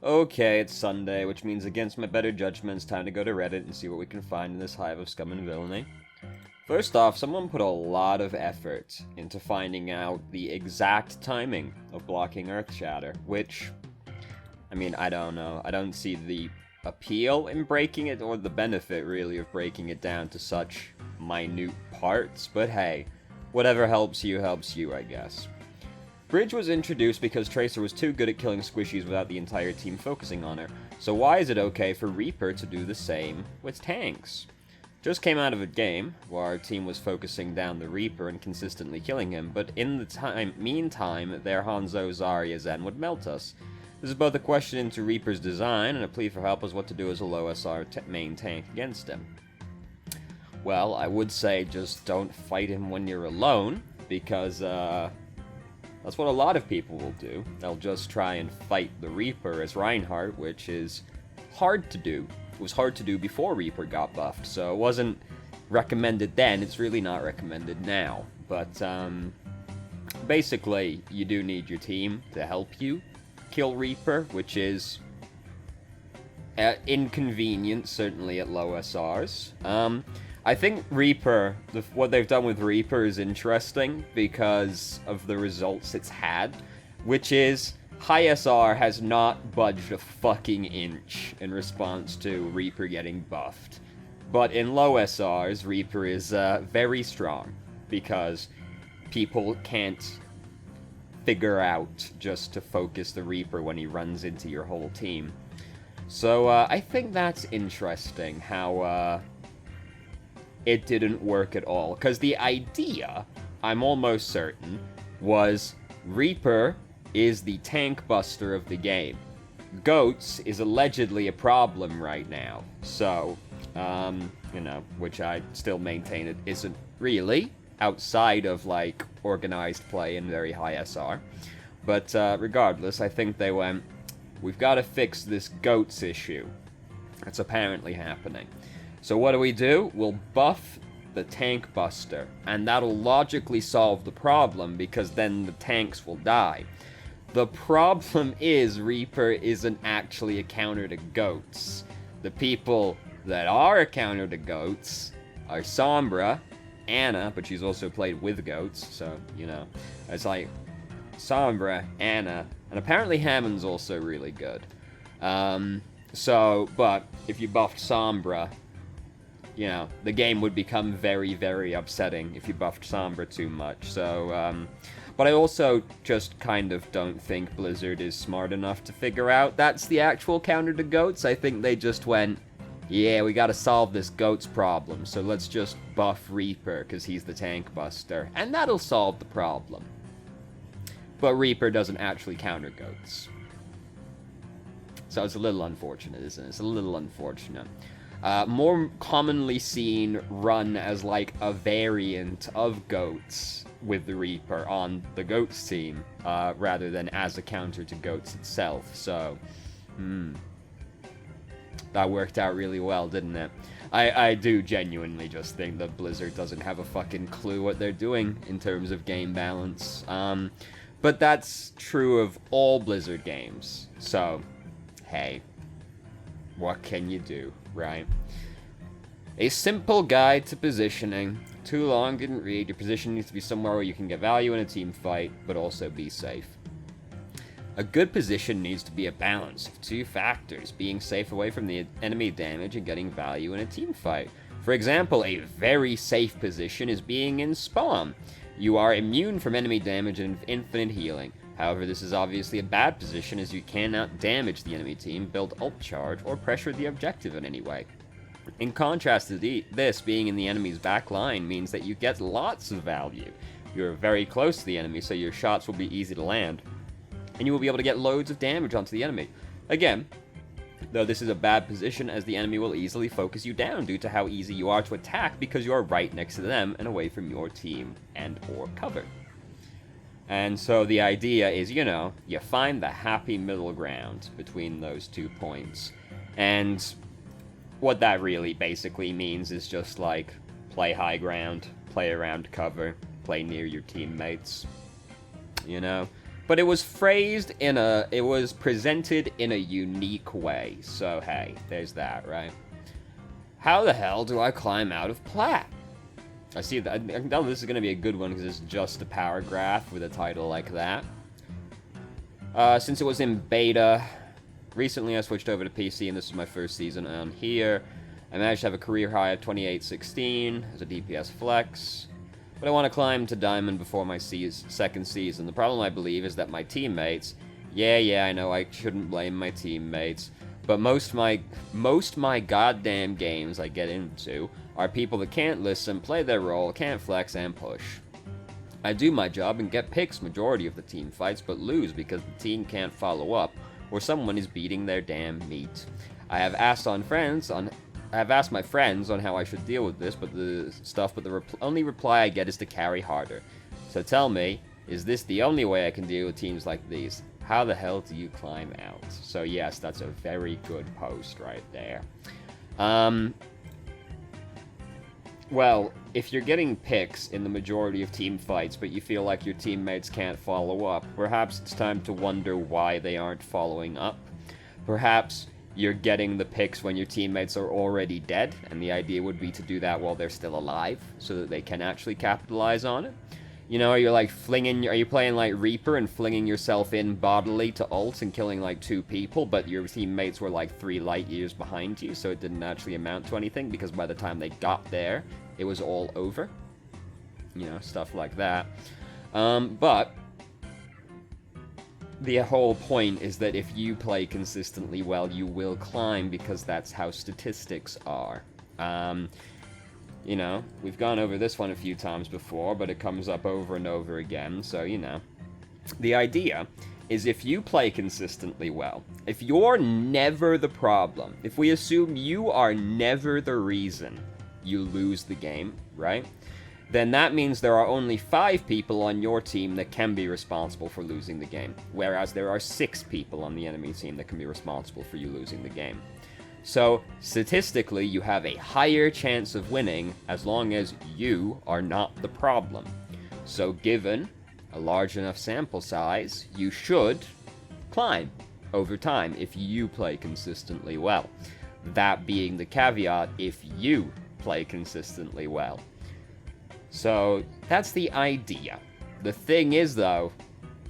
Okay, it's Sunday, which means against my better judgment, it's time to go to Reddit and see what we can find in this hive of scum and villainy. First off, someone put a lot of effort into finding out the exact timing of blocking Earth Shatter, which, I mean, I don't know. I don't see the appeal in breaking it, or the benefit, really, of breaking it down to such minute parts, but hey, whatever helps you, I guess. Bridge was introduced because Tracer was too good at killing squishies without the entire team focusing on her, so why is it okay for Reaper to do the same with tanks? Just came out of a game where our team was focusing down the Reaper and consistently killing him, but in the meantime, their Hanzo, Zarya, Zen would melt us. This is both a question into Reaper's design and a plea for help as what to do as a low SR main tank against him. Well, I would say just don't fight him when you're alone, because that's what a lot of people will do. They'll just try and fight the Reaper as Reinhardt, which is hard to do. It was hard to do before Reaper got buffed, so it wasn't recommended then. It's really not recommended now. But basically, you do need your team to help you kill Reaper, which is inconvenient, certainly at low SRs. I think Reaper, what they've done with Reaper is interesting because of the results it's had, which is high SR has not budged a fucking inch in response to Reaper getting buffed. But in low SRs, Reaper is very strong because people can't figure out just to focus the Reaper when he runs into your whole team. So I think that's interesting how it didn't work at all. Because the idea, I'm almost certain, was Reaper is the tank buster of the game. Goats is allegedly a problem right now. So, which I still maintain it isn't really, outside of, like, organized play and very high SR. But regardless, I think they went, we've got to fix this goats issue. That's apparently happening. So what do? We'll buff the tank buster, and that'll logically solve the problem, because then the tanks will die. The problem is Reaper isn't actually a counter to goats. The people that are a counter to goats are Sombra, Ana, but she's also played with goats, so, it's like Sombra, Ana, and apparently Hammond's also really good. But if you buffed Sombra, the game would become very, very upsetting if you buffed Sombra too much. So, but I also just kind of don't think Blizzard is smart enough to figure out that's the actual counter to goats. I think they just went, yeah, we gotta solve this goats problem, so let's just buff Reaper, because he's the tank buster, and that'll solve the problem. But Reaper doesn't actually counter goats. So it's a little unfortunate, isn't it? It's a little unfortunate. More commonly seen run as like a variant of goats with the Reaper on the goats team, rather than as a counter to goats itself. So, that worked out really well, didn't it? I do genuinely just think that Blizzard doesn't have a fucking clue what they're doing in terms of game balance. But that's true of all Blizzard games. So, hey, what can you do, right? A simple guide to positioning. Too long, didn't read. Your position needs to be somewhere where you can get value in a team fight, but also be safe. A good position needs to be a balance of two factors, being safe away from the enemy damage and getting value in a team fight. For example, a very safe position is being in spawn. You are immune from enemy damage and infinite healing. However, this is obviously a bad position as you cannot damage the enemy team, build ult charge, or pressure the objective in any way. In contrast to this, being in the enemy's back line means that you get lots of value. You're very close to the enemy, so your shots will be easy to land, and you will be able to get loads of damage onto the enemy. Again, though this is a bad position, as the enemy will easily focus you down due to how easy you are to attack because you are right next to them and away from your team and or cover. And so the idea is, you find the happy middle ground between those 2 points. And what that really basically means is just like, play high ground, play around cover, play near your teammates. But it was it was presented in a unique way. So hey, there's that, right? How the hell do I climb out of plat? I see that. I know this is going to be a good one because it's just a paragraph with a title like that. Since it was in beta, recently I switched over to PC and this is my first season on here. I managed to have a career high of 2816 as a DPS flex. But I want to climb to Diamond before my second season. The problem, I believe, is that my teammates... Yeah, I know I shouldn't blame my teammates. But most my goddamn games I get into are people that can't listen, play their role, can't flex, and push. I do my job and get picks majority of the team fights, but lose because the team can't follow up, or someone is beating their damn meat. I have asked my friends on how I should deal with this, but the only reply I get is to carry harder. So tell me, is this the only way I can deal with teams like these? How the hell do you climb out? So yes, that's a very good post right there. Well, if you're getting picks in the majority of team fights, but you feel like your teammates can't follow up, perhaps it's time to wonder why they aren't following up. Perhaps you're getting the picks when your teammates are already dead, and the idea would be to do that while they're still alive, so that they can actually capitalize on it. You know, are you playing like Reaper and flinging yourself in bodily to ult and killing like 2 people, but your teammates were like 3 light years behind you, so it didn't actually amount to anything, because by the time they got there, it was all over. You know, stuff like that. But the whole point is that if you play consistently well, you will climb, because that's how statistics are. You know, we've gone over this one a few times before, but it comes up over and over again, so, you know. The idea is if you play consistently well, if you're never the problem, if we assume you are never the reason you lose the game, right? Then that means there are only 5 people on your team that can be responsible for losing the game, whereas there are 6 people on the enemy team that can be responsible for you losing the game. So, statistically, you have a higher chance of winning as long as you are not the problem. So, given a large enough sample size, you should climb over time if you play consistently well. That being the caveat, if you play consistently well. So, that's the idea. The thing is, though,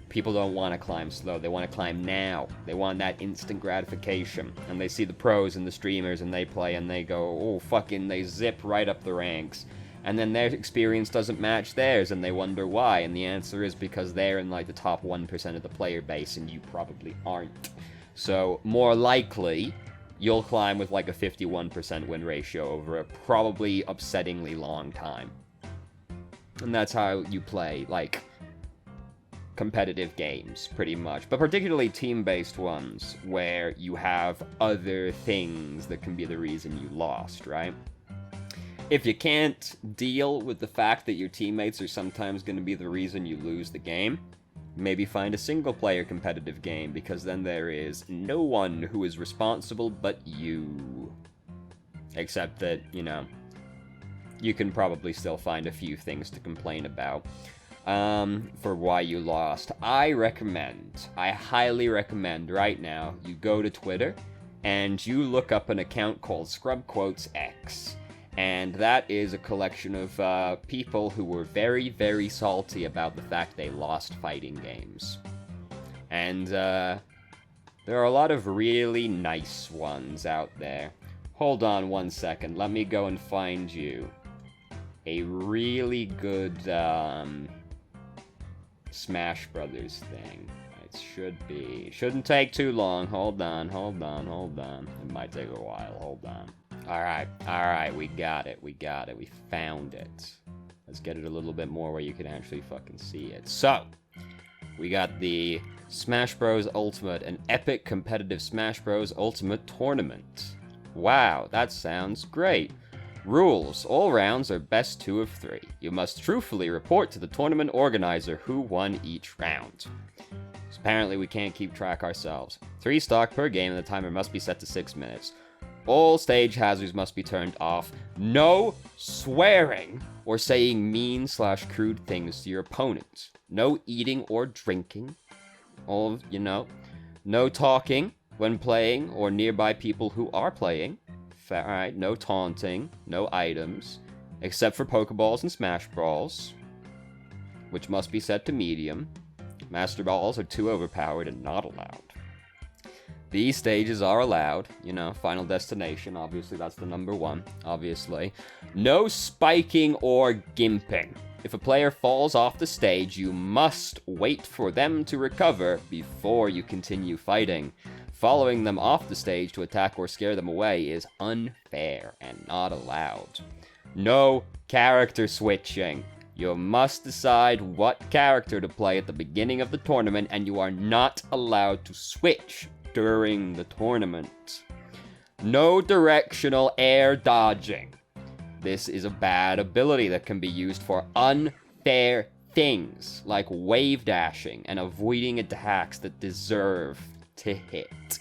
people don't want to climb slow. They want to climb now. They want that instant gratification. And they see the pros and the streamers and they play and they go, oh, fucking, they zip right up the ranks. And then their experience doesn't match theirs and they wonder why. And the answer is because they're in like the top 1% of the player base and you probably aren't. So, more likely, you'll climb with like a 51% win ratio over a probably upsettingly long time. And that's how you play, like, competitive games, pretty much. But particularly team-based ones, where you have other things that can be the reason you lost, right? If you can't deal with the fact that your teammates are sometimes going to be the reason you lose the game, maybe find a single-player competitive game, because then there is no one who is responsible but you. Except that, you know, you can probably still find a few things to complain about. For why you lost. I highly recommend right now, you go to Twitter, and you look up an account called ScrubQuotesX. And that is a collection of people who were very, very salty about the fact they lost fighting games. And there are a lot of really nice ones out there. Hold on 1 second, let me go and find you a really good Smash Brothers thing. It shouldn't take too long. Hold on. It might take a while. Hold on. Alright, we got it. We found it. Let's get it a little bit more where you can actually fucking see it. So, we got the Smash Bros. Ultimate, an epic competitive Smash Bros. Ultimate tournament. Wow, that sounds great. Rules. All rounds are best 2 of 3. You must truthfully report to the tournament organizer who won each round. So apparently we can't keep track ourselves. 3 stock per game and the timer must be set to 6 minutes. All stage hazards must be turned off. No swearing or saying mean/crude things to your opponent. No eating or drinking. All, no talking when playing or nearby people who are playing. Alright, no taunting, no items, except for Pokeballs and Smash Balls, which must be set to medium. Master Balls are too overpowered and not allowed. These stages are allowed, Final Destination, obviously that's the number one, obviously. No spiking or gimping. If a player falls off the stage, you must wait for them to recover before you continue fighting. Following them off the stage to attack or scare them away is unfair and not allowed. No character switching. You must decide what character to play at the beginning of the tournament, and you are not allowed to switch during the tournament. No directional air dodging. This is a bad ability that can be used for unfair things, like wave dashing and avoiding attacks that deserve to hit.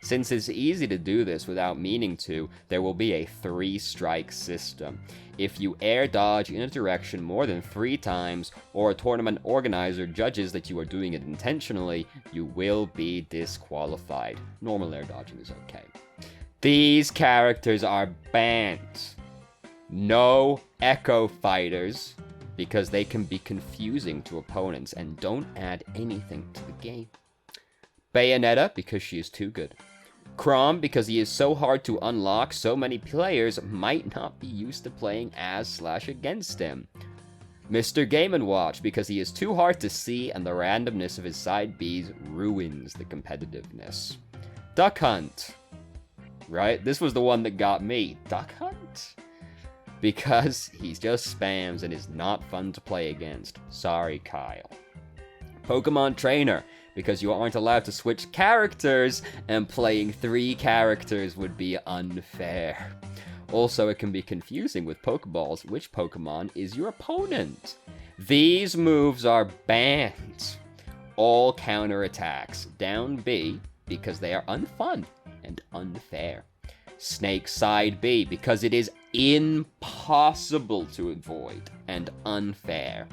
Since it's easy to do this without meaning to, there will be a 3-strike system. If you air dodge in a direction more than 3 times, or a tournament organizer judges that you are doing it intentionally, you will be disqualified. Normal air dodging is okay. These characters are banned. No Echo Fighters, because they can be confusing to opponents and don't add anything to the game. Bayonetta, because she is too good. Chrom, because he is so hard to unlock, so many players might not be used to playing as/against him. Mr. Game & Watch, because he is too hard to see and the randomness of his side Bs ruins the competitiveness. Duck Hunt. Right? This was the one that got me. Duck Hunt? Because he just spams and is not fun to play against. Sorry, Kyle. Pokemon Trainer, because you aren't allowed to switch characters, and playing 3 characters would be unfair. Also, it can be confusing with Pokeballs which Pokemon is your opponent. These moves are banned. All counterattacks, down B, because they are unfun and unfair. Snake side B, because it is impossible to avoid and unfair.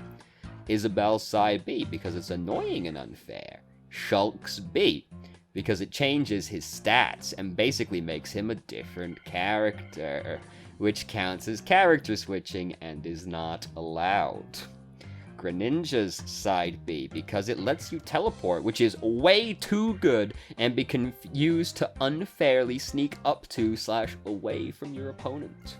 Isabelle side B, because it's annoying and unfair. Shulk's B, because it changes his stats and basically makes him a different character, which counts as character switching and is not allowed. Greninja's side B, because it lets you teleport, which is way too good and be used to unfairly sneak up to/away from your opponent.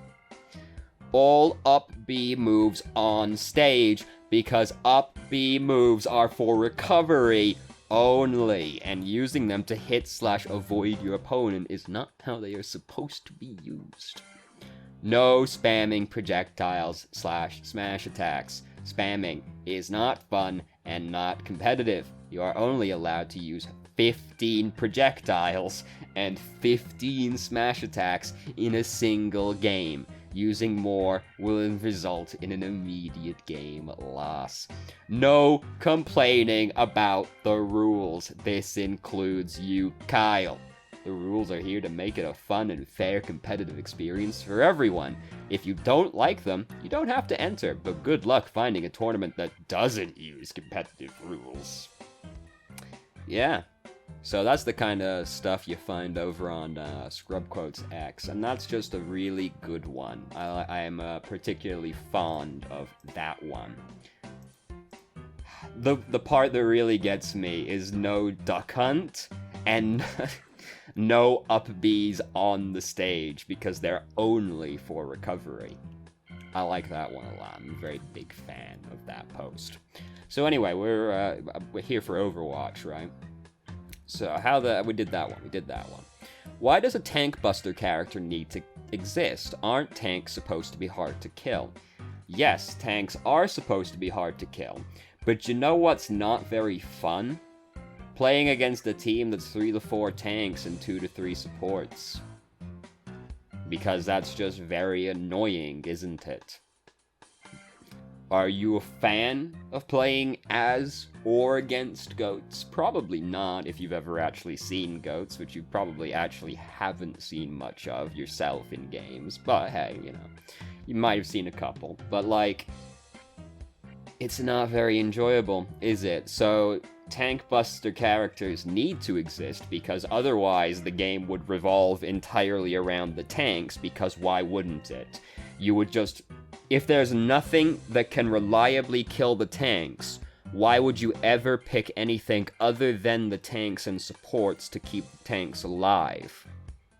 All up B moves on stage, because up B moves are for recovery only, and using them to hit/avoid your opponent is not how they are supposed to be used. No spamming projectiles/smash attacks. Spamming is not fun and not competitive. You are only allowed to use 15 projectiles and 15 smash attacks in a single game. Using more will result in an immediate game loss. No complaining about the rules. This includes you, Kyle. The rules are here to make it a fun and fair competitive experience for everyone. If you don't like them, you don't have to enter, but good luck finding a tournament that doesn't use competitive rules. Yeah. So that's the kind of stuff you find over on Scrubquotes X, and that's just a really good one. I am particularly fond of that one. The part that really gets me is no Duck Hunt and no up Bs on the stage, because they're only for recovery. I like that one a lot. I'm a very big fan of that post. So anyway, we're here for Overwatch, right? So we did that one. Why does a tank buster character need to exist? Aren't tanks supposed to be hard to kill? Yes, tanks are supposed to be hard to kill, but you know what's not very fun? Playing against a team that's 3 to 4 tanks and 2 to 3 supports. Because that's just very annoying, isn't it? Are you a fan of playing as or against goats? Probably not, if you've ever actually seen goats, which you probably actually haven't seen much of yourself in games. But hey, you might have seen a couple. But it's not very enjoyable, is it? So tank buster characters need to exist because otherwise the game would revolve entirely around the tanks, because why wouldn't it? You would just... If there's nothing that can reliably kill the tanks, why would you ever pick anything other than the tanks and supports to keep the tanks alive?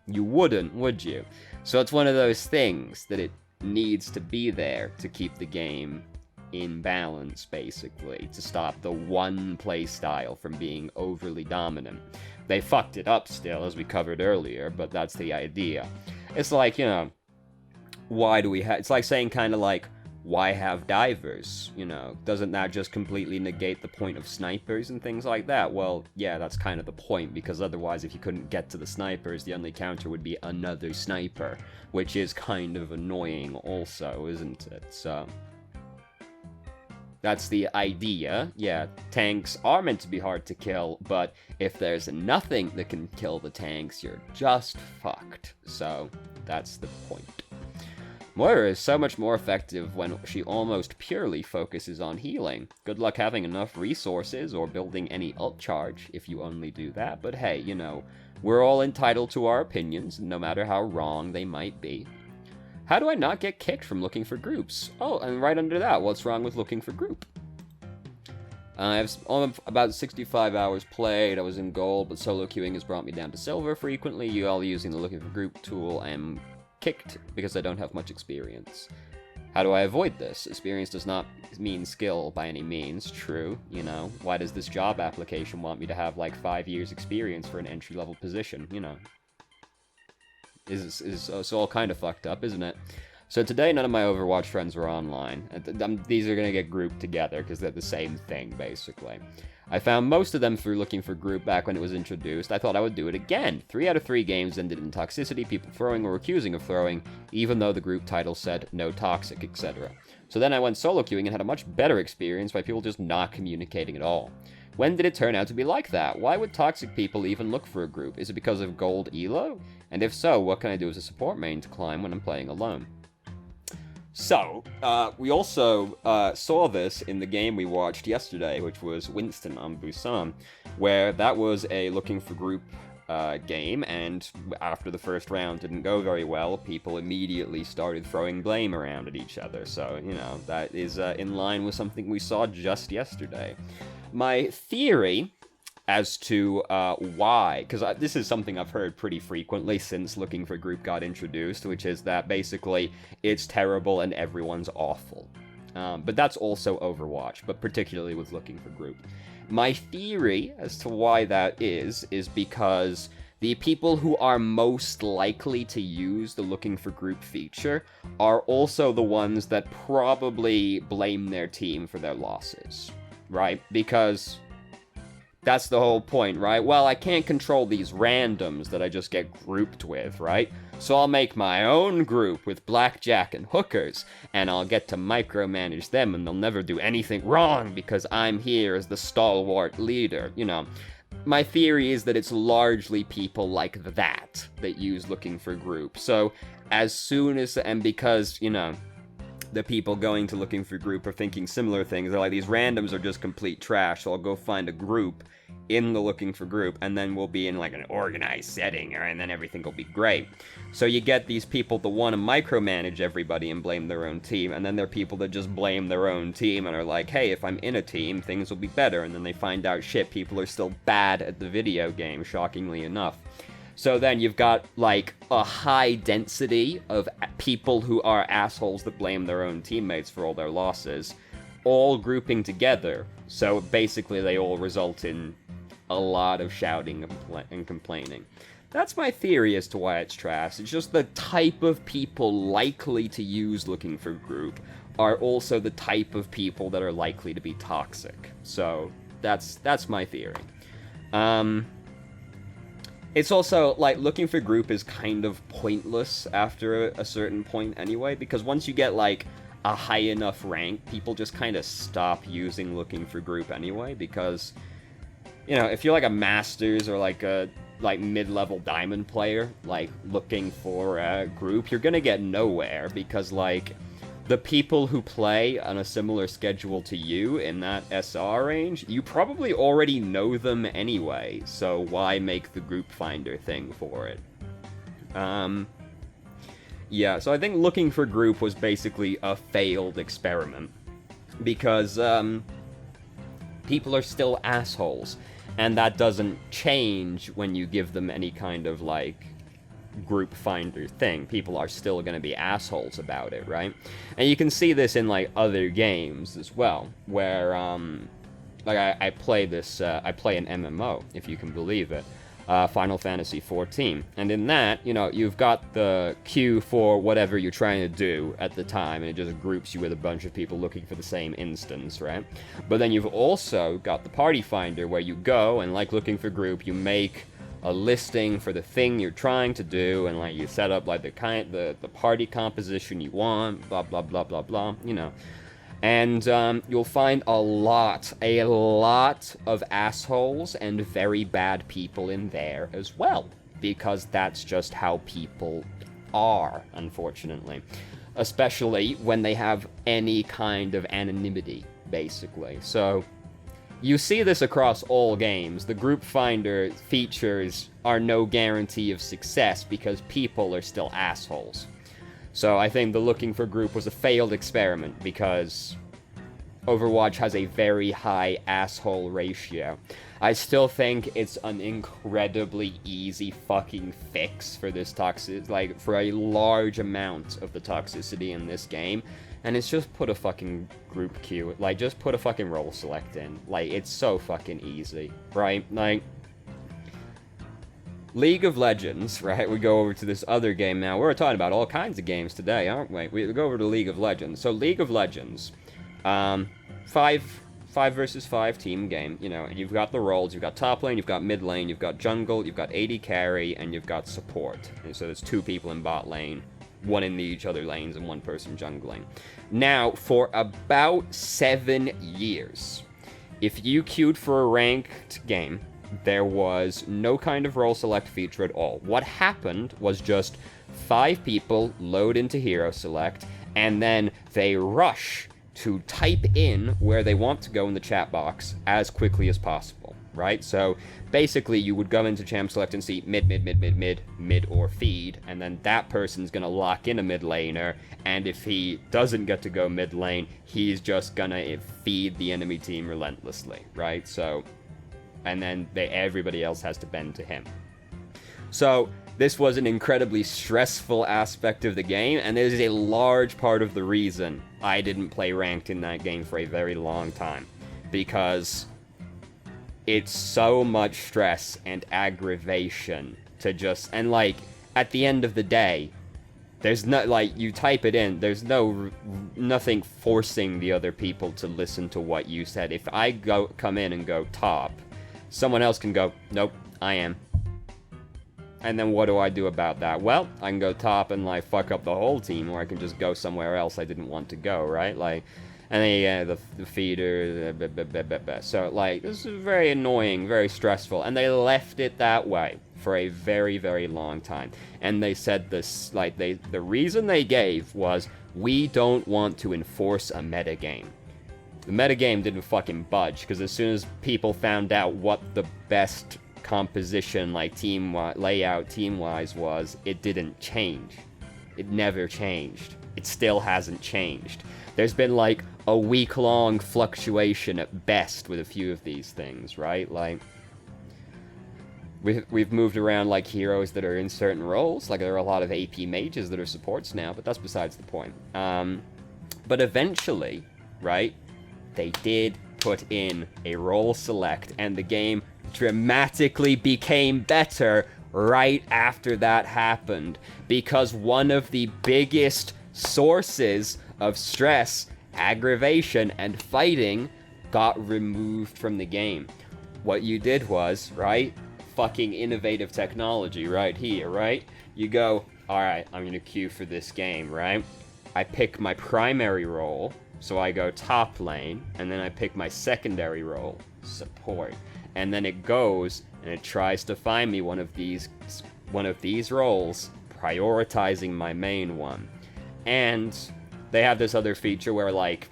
You wouldn't, would you? So it's one of those things that it needs to be there to keep the game in balance, basically, to stop the one playstyle from being overly dominant. They fucked it up still, as we covered earlier, but that's the idea. It's like, you know, why do we have... It's like saying kind of like, why have divers? You know, doesn't that just completely negate the point of snipers and things like that? Well, yeah, that's kind of the point, because otherwise if you couldn't get to the snipers, the only counter would be another sniper, which is kind of annoying also, isn't it? So... that's the idea. Yeah, tanks are meant to be hard to kill, but if there's nothing that can kill the tanks, you're just fucked. So, that's the point. Moira is so much more effective when she almost purely focuses on healing. Good luck having enough resources or building any ult charge if you only do that, but hey, you know, we're all entitled to our opinions, no matter how wrong they might be. How do I not get kicked from looking for groups? Oh, and right under that, what's wrong with looking for group? I have about 65 hours played. I was in gold, but solo queuing has brought me down to silver frequently. You all using the looking for group tool. I am kicked because I don't have much experience. How do I avoid this? Experience does not mean skill by any means. True, you know. Why does this job application want me to have like 5 years experience for an entry-level position? You know. It's all kind of fucked up, isn't it? So today, none of my Overwatch friends were online. These are going to get grouped together, because they're the same thing, basically. I found most of them through looking for group back when it was introduced. I thought I would do it again. 3 out of 3 games ended in toxicity, people throwing or accusing of throwing, even though the group title said no toxic, etc. So then I went solo queuing and had a much better experience by people just not communicating at all. When did it turn out to be like that? Why would toxic people even look for a group? Is it because of gold elo? And if so, what can I do as a support main to climb when I'm playing alone? So, we also saw this in the game we watched yesterday, which was Winston on Busan, where that was a looking for group game, and after the first round didn't go very well, people immediately started throwing blame around at each other. So, you know, that is in line with something we saw just yesterday. My theory as to why, because this is something I've heard pretty frequently since Looking for Group got introduced, which is that basically it's terrible and everyone's awful. But that's also Overwatch, but particularly with Looking for Group. My theory as to why that is because the people who are most likely to use the Looking for Group feature are also the ones that probably blame their team for their losses, right? Because that's the whole point, right? Well, I can't control these randoms that I just get grouped with, right? So I'll make my own group with blackjack and hookers, and I'll get to micromanage them, and they'll never do anything wrong because I'm here as the stalwart leader, you know. My theory is that it's largely people like that use Looking for Group. So as soon as, and because, you know, the people going to Looking for Group are thinking similar things. They're like, these randoms are just complete trash, so I'll go find a group in the Looking for Group, and then we'll be in like an organized setting, and then everything will be great. So you get these people that want to micromanage everybody and blame their own team, and then there are people that just blame their own team and are like, hey, if I'm in a team, things will be better, and then they find out, shit, people are still bad at the video game, shockingly enough. So then you've got, like, a high density of people who are assholes that blame their own teammates for all their losses, all grouping together. So basically they all result in a lot of shouting and complaining. That's my theory as to why it's trash. It's just the type of people likely to use Looking for Group are also the type of people that are likely to be toxic. So that's my theory. It's also, like, Looking for Group is kind of pointless after a certain point anyway, because once you get, like, a high enough rank, people just kind of stop using Looking for Group anyway, because, you know, if you're, like, a Masters or, like, a mid-level Diamond player, like, looking for a group, you're gonna get nowhere, because, like, the people who play on a similar schedule to you in that SR range, you probably already know them anyway, so why make the group finder thing for it? Yeah, so I think looking for group was basically a failed experiment, because people are still assholes, and that doesn't change when you give them any kind of, like, group finder thing. People are still going to be assholes about it, right? And you can see this in, like, other games as well, where, like, I play this, I play an MMO, if you can believe it, Final Fantasy XIV, and in that, you know, you've got the queue for whatever you're trying to do at the time, and it just groups you with a bunch of people looking for the same instance, right? But then you've also got the party finder, where you go, and like looking for group, you make a listing for the thing you're trying to do, and like you set up like the party composition you want, blah blah blah blah blah, you know. And you'll find a lot of assholes and very bad people in there as well, because that's just how people are, unfortunately. Especially when they have any kind of anonymity, basically. So, you see this across all games. The group finder features are no guarantee of success because people are still assholes. So I think the looking for group was a failed experiment because Overwatch has a very high asshole ratio. I still think it's an incredibly easy fucking fix for this like, for a large amount of the toxicity in this game. And it's just put a fucking group queue, like, just put a fucking role select in. Like, it's so fucking easy, right? Like, League of Legends, right? We go over to this other game now. We're talking about all kinds of games today, aren't we? We go over to League of Legends. So League of Legends, 5 versus 5 team game, you know, and you've got the roles. You've got top lane, you've got mid lane, you've got jungle, you've got AD carry, and you've got support. And so there's 2 people in bot lane, 1 in each other lanes, and 1 person jungling. Now, for about 7 years, if you queued for a ranked game, there was no kind of role select feature at all. What happened was just 5 people load into hero select, and then they rush to type in where they want to go in the chat box as quickly as possible, right? So basically you would go into champ select and see mid or feed, and then that person's gonna lock in a mid laner, and if he doesn't get to go mid lane, he's just gonna feed the enemy team relentlessly, right? So, and then everybody else has to bend to him. So this was an incredibly stressful aspect of the game, and this is a large part of the reason I didn't play ranked in that game for a very long time, because it's so much stress and aggravation to just, and like, at the end of the day, there's no, like, you type it in, there's nothing forcing the other people to listen to what you said. If I come in and go top, someone else can go, nope, I am. And then what do I do about that? Well, I can go top and, like, fuck up the whole team, or I can just go somewhere else I didn't want to go, right? Like, and then, the feeder, so, like, this is very annoying, very stressful, and they left it that way for a very, very long time. And they said this, like, the reason they gave was, we don't want to enforce a metagame. The metagame didn't fucking budge, because as soon as people found out what the best composition, like layout team-wise was, it didn't change. It never changed. It still hasn't changed. There's been like a week-long fluctuation at best with a few of these things, right? Like, we've moved around like heroes that are in certain roles. Like, there are a lot of AP mages that are supports now, but that's besides the point. But eventually, right, they did put in a role select, and the game dramatically became better right after that happened, because one of the biggest sources of stress, aggravation, and fighting got removed from the game. What you did was, right, fucking innovative technology right here, right? You go, alright, I'm gonna queue for this game, right? I pick my primary role, so I go top lane, and then I pick my secondary role, support. And then it goes and it tries to find me one of these roles, prioritizing my main one. And they have this other feature where, like,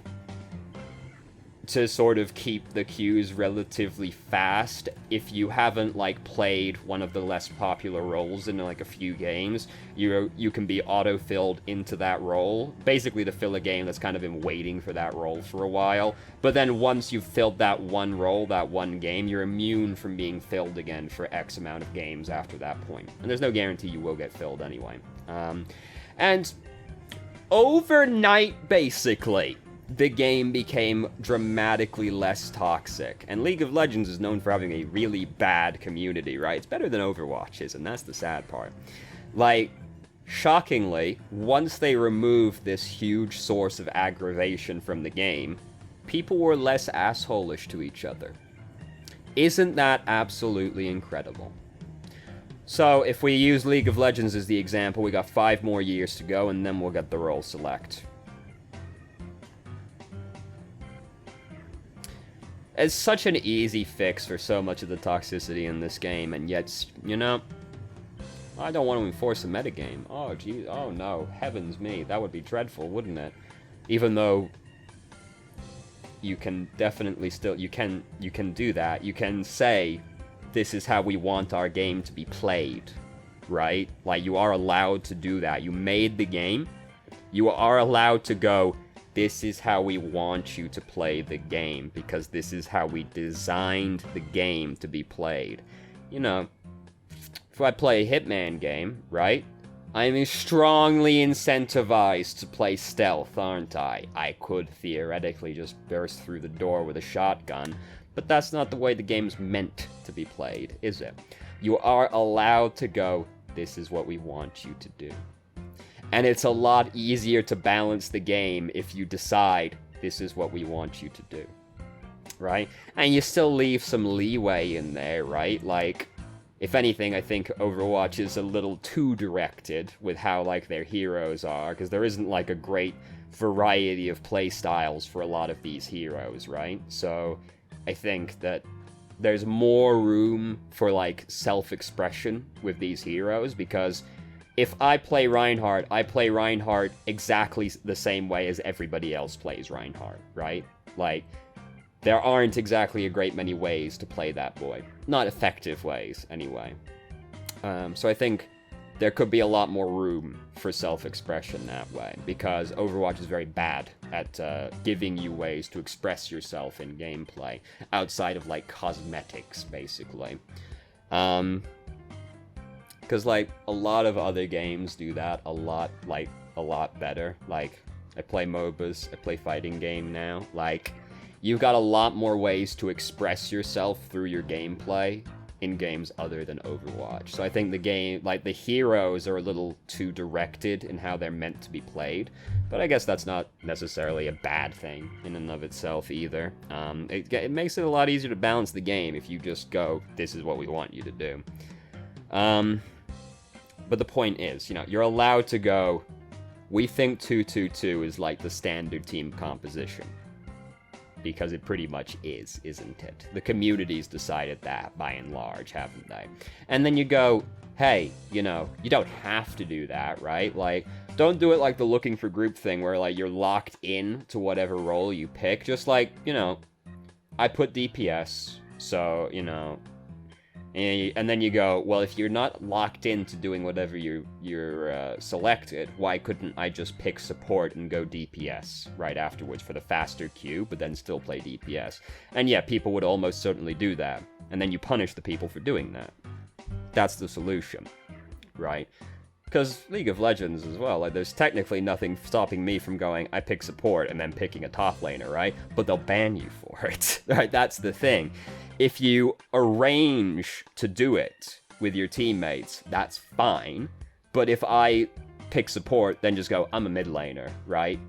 to sort of keep the queues relatively fast, if you haven't, like, played one of the less popular roles in, like, a few games, you can be auto-filled into that role, basically to fill a game that's kind of been waiting for that role for a while. But then once you've filled that one role, that one game, you're immune from being filled again for X amount of games after that point. And there's no guarantee you will get filled anyway. And overnight, basically, the game became dramatically less toxic. And League of Legends is known for having a really bad community, right? It's better than Overwatch is, and that's the sad part. Like, shockingly, once they removed this huge source of aggravation from the game, people were less asshole-ish to each other. Isn't that absolutely incredible? So, if we use League of Legends as the example, we got 5 more years to go, and then we'll get the role select. It's such an easy fix for so much of the toxicity in this game, and yet, you know, I don't want to enforce a metagame. Oh, geez, oh no, heavens me, that would be dreadful, wouldn't it? Even though you can definitely still, you can do that. You can say, this is how we want our game to be played, right? Like, you are allowed to do that. You made the game. You are allowed to go, this is how we want you to play the game, because this is how we designed the game to be played. You know, if I play a Hitman game, right, I'm strongly incentivized to play stealth, aren't I? I could theoretically just burst through the door with a shotgun, but that's not the way the game's meant to be played, is it? You are allowed to go, this is what we want you to do. And it's a lot easier to balance the game if you decide, this is what we want you to do, right? And you still leave some leeway in there, right? Like, if anything, I think Overwatch is a little too directed with how, like, their heroes are, because there isn't, like, a great variety of play styles for a lot of these heroes, right? So, I think that there's more room for, like, self-expression with these heroes, because if I play Reinhardt, I play Reinhardt exactly the same way as everybody else plays Reinhardt, right? Like, there aren't exactly a great many ways to play that boy. Not effective ways, anyway. So I think there could be a lot more room for self-expression that way, because Overwatch is very bad at giving you ways to express yourself in gameplay, outside of, like, cosmetics, basically. Because, like, a lot of other games do that a lot better. Like, I play MOBAs, I play fighting game now. Like, you've got a lot more ways to express yourself through your gameplay in games other than Overwatch. So I think the game, like, the heroes are a little too directed in how they're meant to be played. But I guess that's not necessarily a bad thing in and of itself either. It makes it a lot easier to balance the game if you just go, this is what we want you to do. But the point is, you know, you're allowed to go, we think 2-2-2 is like the standard team composition. Because it pretty much is, isn't it? The community's decided that, by and large, haven't they? And then you go, hey, you know, you don't have to do that, right? Like, don't do it like the looking for group thing where, like, you're locked in to whatever role you pick. Just like, you know, I put DPS, so, you know, and then you go, well, if you're not locked into doing whatever you're selected, why couldn't I just pick support and go DPS right afterwards for the faster queue, but then still play DPS? And yeah, people would almost certainly do that. And then you punish the people for doing that. That's the solution, right? Because League of Legends as well, like, there's technically nothing stopping me from going, I pick support and then picking a top laner, right? But they'll ban you for it, right? That's the thing. If you arrange to do it with your teammates, that's fine. But if I pick support, then just go, I'm a mid laner, right?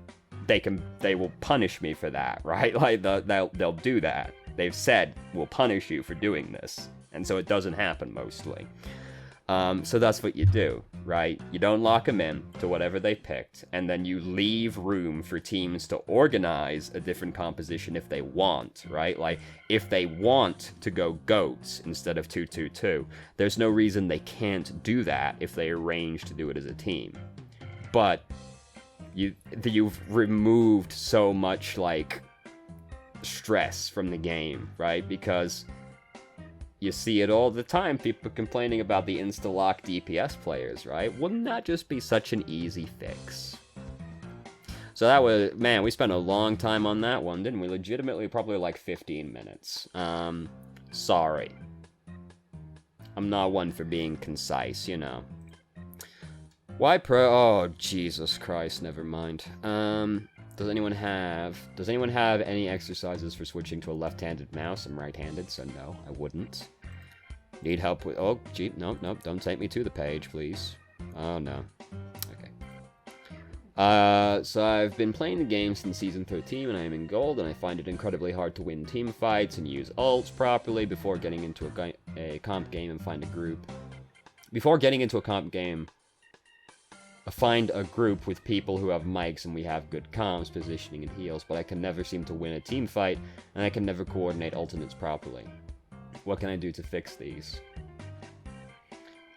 They will punish me for that, right? Like, they'll do that. They've said, we'll punish you for doing this. And so it doesn't happen mostly. So that's what you do, right? You don't lock them in to whatever they picked, and then you leave room for teams to organize a different composition if they want, right? Like, if they want to go GOATs instead of 2-2-2, there's no reason they can't do that if they arrange to do it as a team. But you've removed so much, like, stress from the game, right? Because you see it all the time, people complaining about the insta-lock DPS players, right? Wouldn't that just be such an easy fix? So that was, man, we spent a long time on that one, didn't we? Legitimately, probably like 15 minutes. Sorry. I'm not one for being concise, you know. Why pro? Oh, Jesus Christ, never mind. Does anyone have any exercises for switching to a left-handed mouse? I'm right-handed, so no, I wouldn't. Need help with... Oh, gee, nope, don't take me to the page, please. Oh, no. Okay. So I've been playing the game since Season 13, and I am in Gold, and I find it incredibly hard to win team fights and use ults properly before getting into a comp game and find a group. Before getting into a comp game... find a group with people who have mics and we have good comms, positioning, and heals, but I can never seem to win a team fight, and I can never coordinate ultimates properly. What can I do to fix these?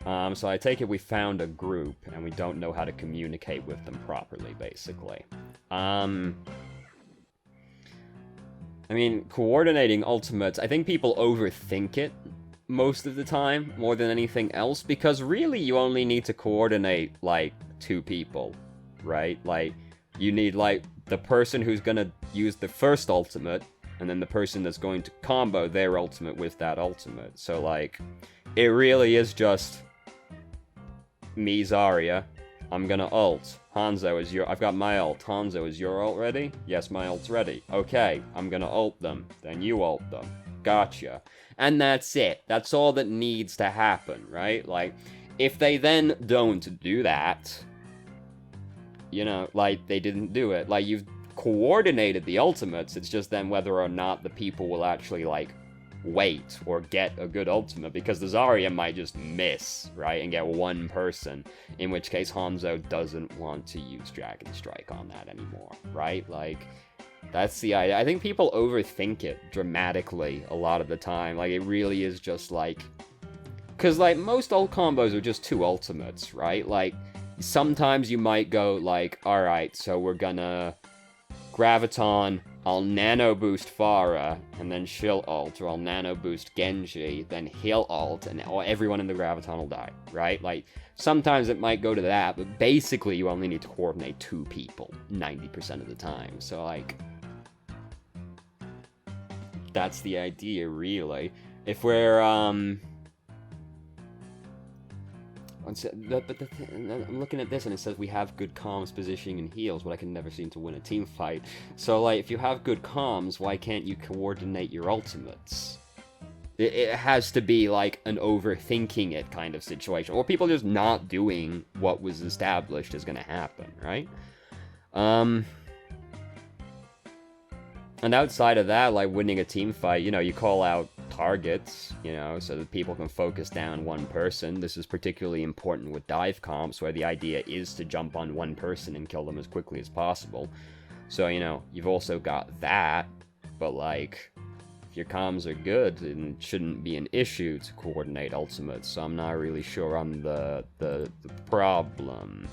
So I take it we found a group, and we don't know how to communicate with them properly, basically. I mean, coordinating ultimates, I think people overthink it most of the time, more than anything else, because really you only need to coordinate, like, 2 people, right? Like, you need, like, the person who's gonna use the first ultimate, and then the person that's going to combo their ultimate with that ultimate. So, like, it really is just me, Zarya. I'm gonna ult. Hanzo is your... I've got my ult. Hanzo, is your ult ready? Yes, my ult's ready. Okay, I'm gonna ult them. Then you ult them. Gotcha. And that's it. That's all that needs to happen, right? Like, if they then don't do that, you know, like, they didn't do it. Like, you've coordinated the ultimates, it's just then whether or not the people will actually, like, wait or get a good ultimate, because the Zarya might just miss, right, and get one person, in which case Hanzo doesn't want to use Dragon Strike on that anymore, right? Like, that's the idea. I think people overthink it dramatically a lot of the time. Like, it really is just, like... Because, like, most ult combos are just 2 ultimates, right? Like, sometimes you might go, like, alright, so we're gonna Graviton, I'll nano boost Pharah, and then she'll ult, or I'll nano boost Genji, then he'll ult, and everyone in the Graviton will die, right? Like, sometimes it might go to that, but basically you only need to coordinate 2 people 90% of the time. So, like, that's the idea, really. If we're, I'm looking at this and it says we have good comms, positioning, and heals, but I can never seem to win a team fight. So, like, if you have good comms, why can't you coordinate your ultimates? It has to be, like, an overthinking it kind of situation. Or people just not doing what was established is gonna happen, right? And outside of that, like, winning a team fight, you know, you call out targets, you know, so that people can focus down one person. This is particularly important with dive comps, where the idea is to jump on one person and kill them as quickly as possible. So, you know, you've also got that, but, like, if your comms are good, then it shouldn't be an issue to coordinate ultimates, so I'm not really sure on the problem.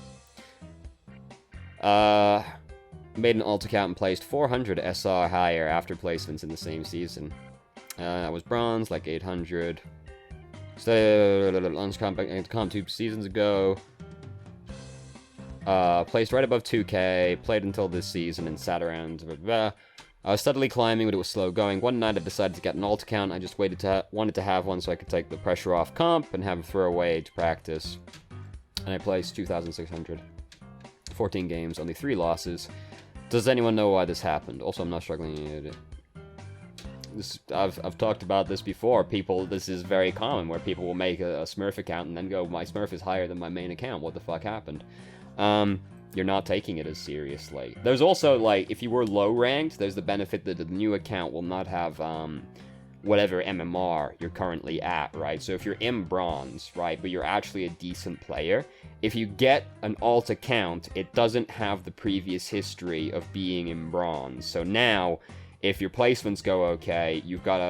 Made an ult account and placed 400 SR higher after placements in the same season. That was bronze, like 800. So, launched comp 2 seasons ago. Placed right above 2k, played until this season and sat around. I was steadily climbing, but it was slow going. One night I decided to get an ult account. I just wanted to have one so I could take the pressure off comp and have a throwaway to practice. And I placed 2,600. 14 games, only 3 losses. Does anyone know why this happened? Also, I'm not struggling. I've talked about this before. This is very common, where people will make a Smurf account and then go, my Smurf is higher than my main account. What the fuck happened? You're not taking it as seriously. There's also, like, if you were low ranked, there's the benefit that the new account will not have, whatever MMR you're currently at, right? So if you're in bronze, right, but you're actually a decent player, if you get an alt account, it doesn't have the previous history of being in bronze. So now, if your placements go okay, you've got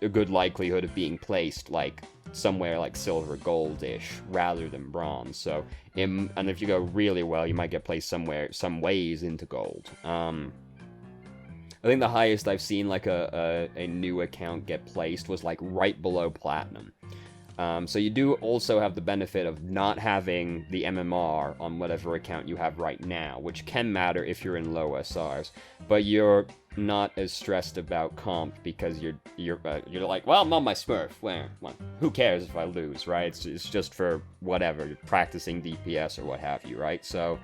a good likelihood of being placed, like, somewhere like silver gold-ish, rather than bronze. So, and if you go really well, you might get placed somewhere, some ways into gold. I think the highest I've seen, like, a new account get placed was, like, right below platinum. So you do also have the benefit of not having the MMR on whatever account you have right now, which can matter if you're in low SRs, but you're not as stressed about comp because you're like, well, I'm on my Smurf. Well, who cares if I lose, right? It's just for whatever, practicing DPS or what have you, right? So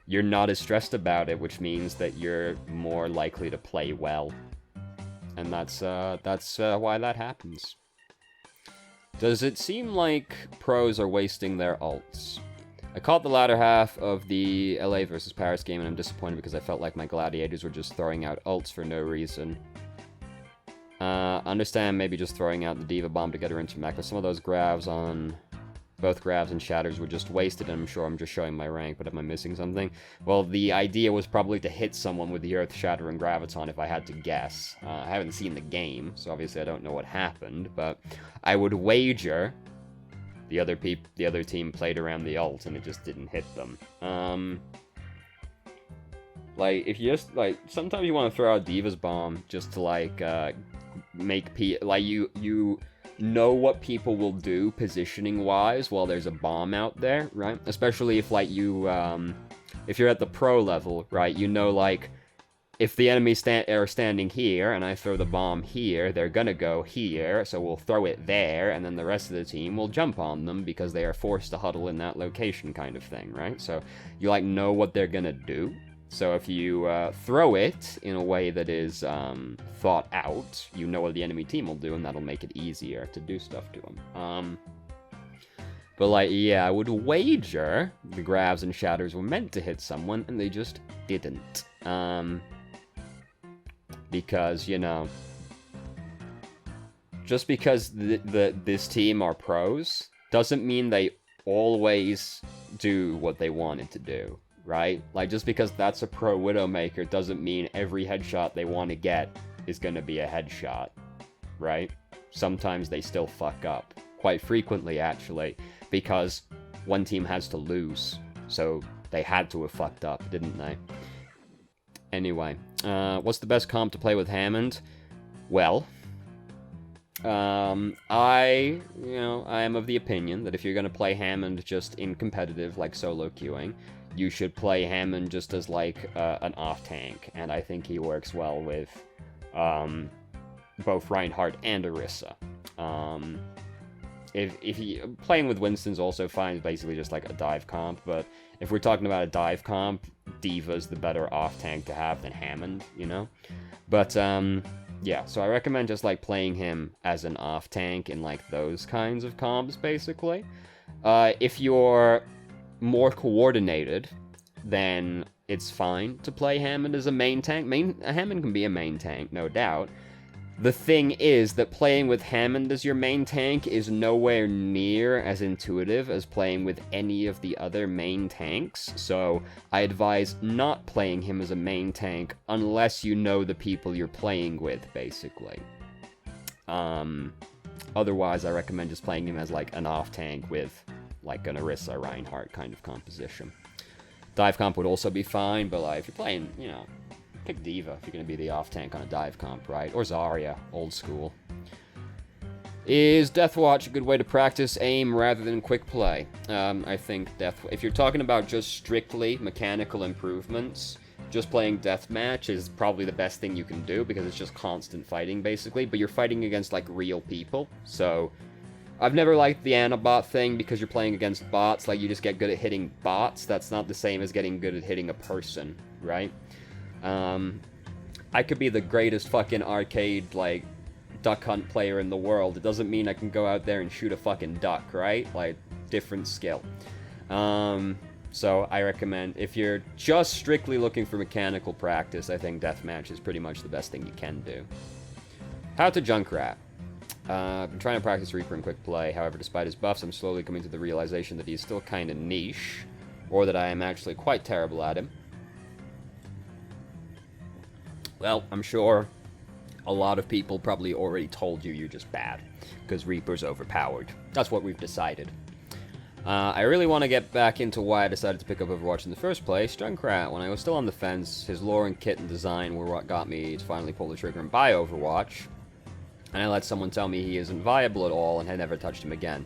you're not as stressed about it, which means that you're more likely to play well, and that's why that happens. Does it seem like pros are wasting their ults? I caught the latter half of the LA versus Paris game, and I'm disappointed because I felt like my gladiators were just throwing out ults for no reason. Understand maybe just throwing out the Diva Bomb to get her into mech, but some of those grabs on... both grabs and shatters were just wasted, and I'm sure I'm just showing my rank, but am I missing something? Well, the idea was probably to hit someone with the Earth Shatter and Graviton, if I had to guess. I haven't seen the game, so obviously I don't know what happened, but I would wager the other team played around the ult, and it just didn't hit them. Like, if you just, like, sometimes you want to throw out Diva's Bomb just to, like, make like, you know what people will do positioning-wise while there's a bomb out there, right? Especially if, like, you, if you're at the pro level, right? You know, like, if the enemies are standing here, and I throw the bomb here, they're gonna go here, so we'll throw it there, and then the rest of the team will jump on them because they are forced to huddle in that location kind of thing, right? So you, like, know what they're gonna do. So if you throw it in a way that is thought out, you know what the enemy team will do, and that'll make it easier to do stuff to them. But, like, yeah, I would wager the grabs and shatters were meant to hit someone, and they just didn't. Because, you know, just because this team are pros doesn't mean they always do what they wanted to do. Right? Like, just because that's a pro Widowmaker doesn't mean every headshot they want to get is going to be a headshot. Right? Sometimes they still fuck up. Quite frequently, actually. Because one team has to lose. So they had to have fucked up, didn't they? Anyway. What's the best comp to play with Hammond? Well... I am of the opinion that if you're going to play Hammond just in competitive, like solo queuing, you should play Hammond just as, like, an off-tank, and I think he works well with, both Reinhardt and Orisa. Playing with Winston's also fine, basically just like a dive comp, but if we're talking about a dive comp, Diva's the better off-tank to have than Hammond, you know? But, yeah, so I recommend just, like, playing him as an off-tank in, like, those kinds of comps, basically. If you're more coordinated, then it's fine to play Hammond as a main tank. Hammond can be a main tank, no doubt. The thing is that playing with Hammond as your main tank is nowhere near as intuitive as playing with any of the other main tanks, so I advise not playing him as a main tank unless you know the people you're playing with, basically. Otherwise, I recommend just playing him as, like, an off-tank with, like, an Orisa Reinhardt kind of composition. Dive comp would also be fine, but, like, if you're playing, you know, pick Diva if you're going to be the off-tank on a dive comp, right? Or Zarya, old school. Is Deathwatch a good way to practice aim rather than quick play? I think if you're talking about just strictly mechanical improvements, just playing Deathmatch is probably the best thing you can do because it's just constant fighting, basically, but you're fighting against, like, real people, so... I've never liked the Anabot thing because you're playing against bots, like, you just get good at hitting bots. That's not the same as getting good at hitting a person, right? I could be the greatest fucking arcade, like, duck hunt player in the world. It doesn't mean I can go out there and shoot a fucking duck, right? Like, different skill. So I recommend, if you're just strictly looking for mechanical practice, I think Deathmatch is pretty much the best thing you can do. How to Junkrat. I've been trying to practice Reaper in quick play, however, despite his buffs, I'm slowly coming to the realization that he's still kinda niche, or that I am actually quite terrible at him. Well, I'm sure a lot of people probably already told you you're just bad, because Reaper's overpowered. That's what we've decided. I really want to get back into why I decided to pick up Overwatch in the first place. Junkrat, when I was still on the fence, his lore and kit and design were what got me to finally pull the trigger and buy Overwatch. And I let someone tell me he isn't viable at all and had never touched him again.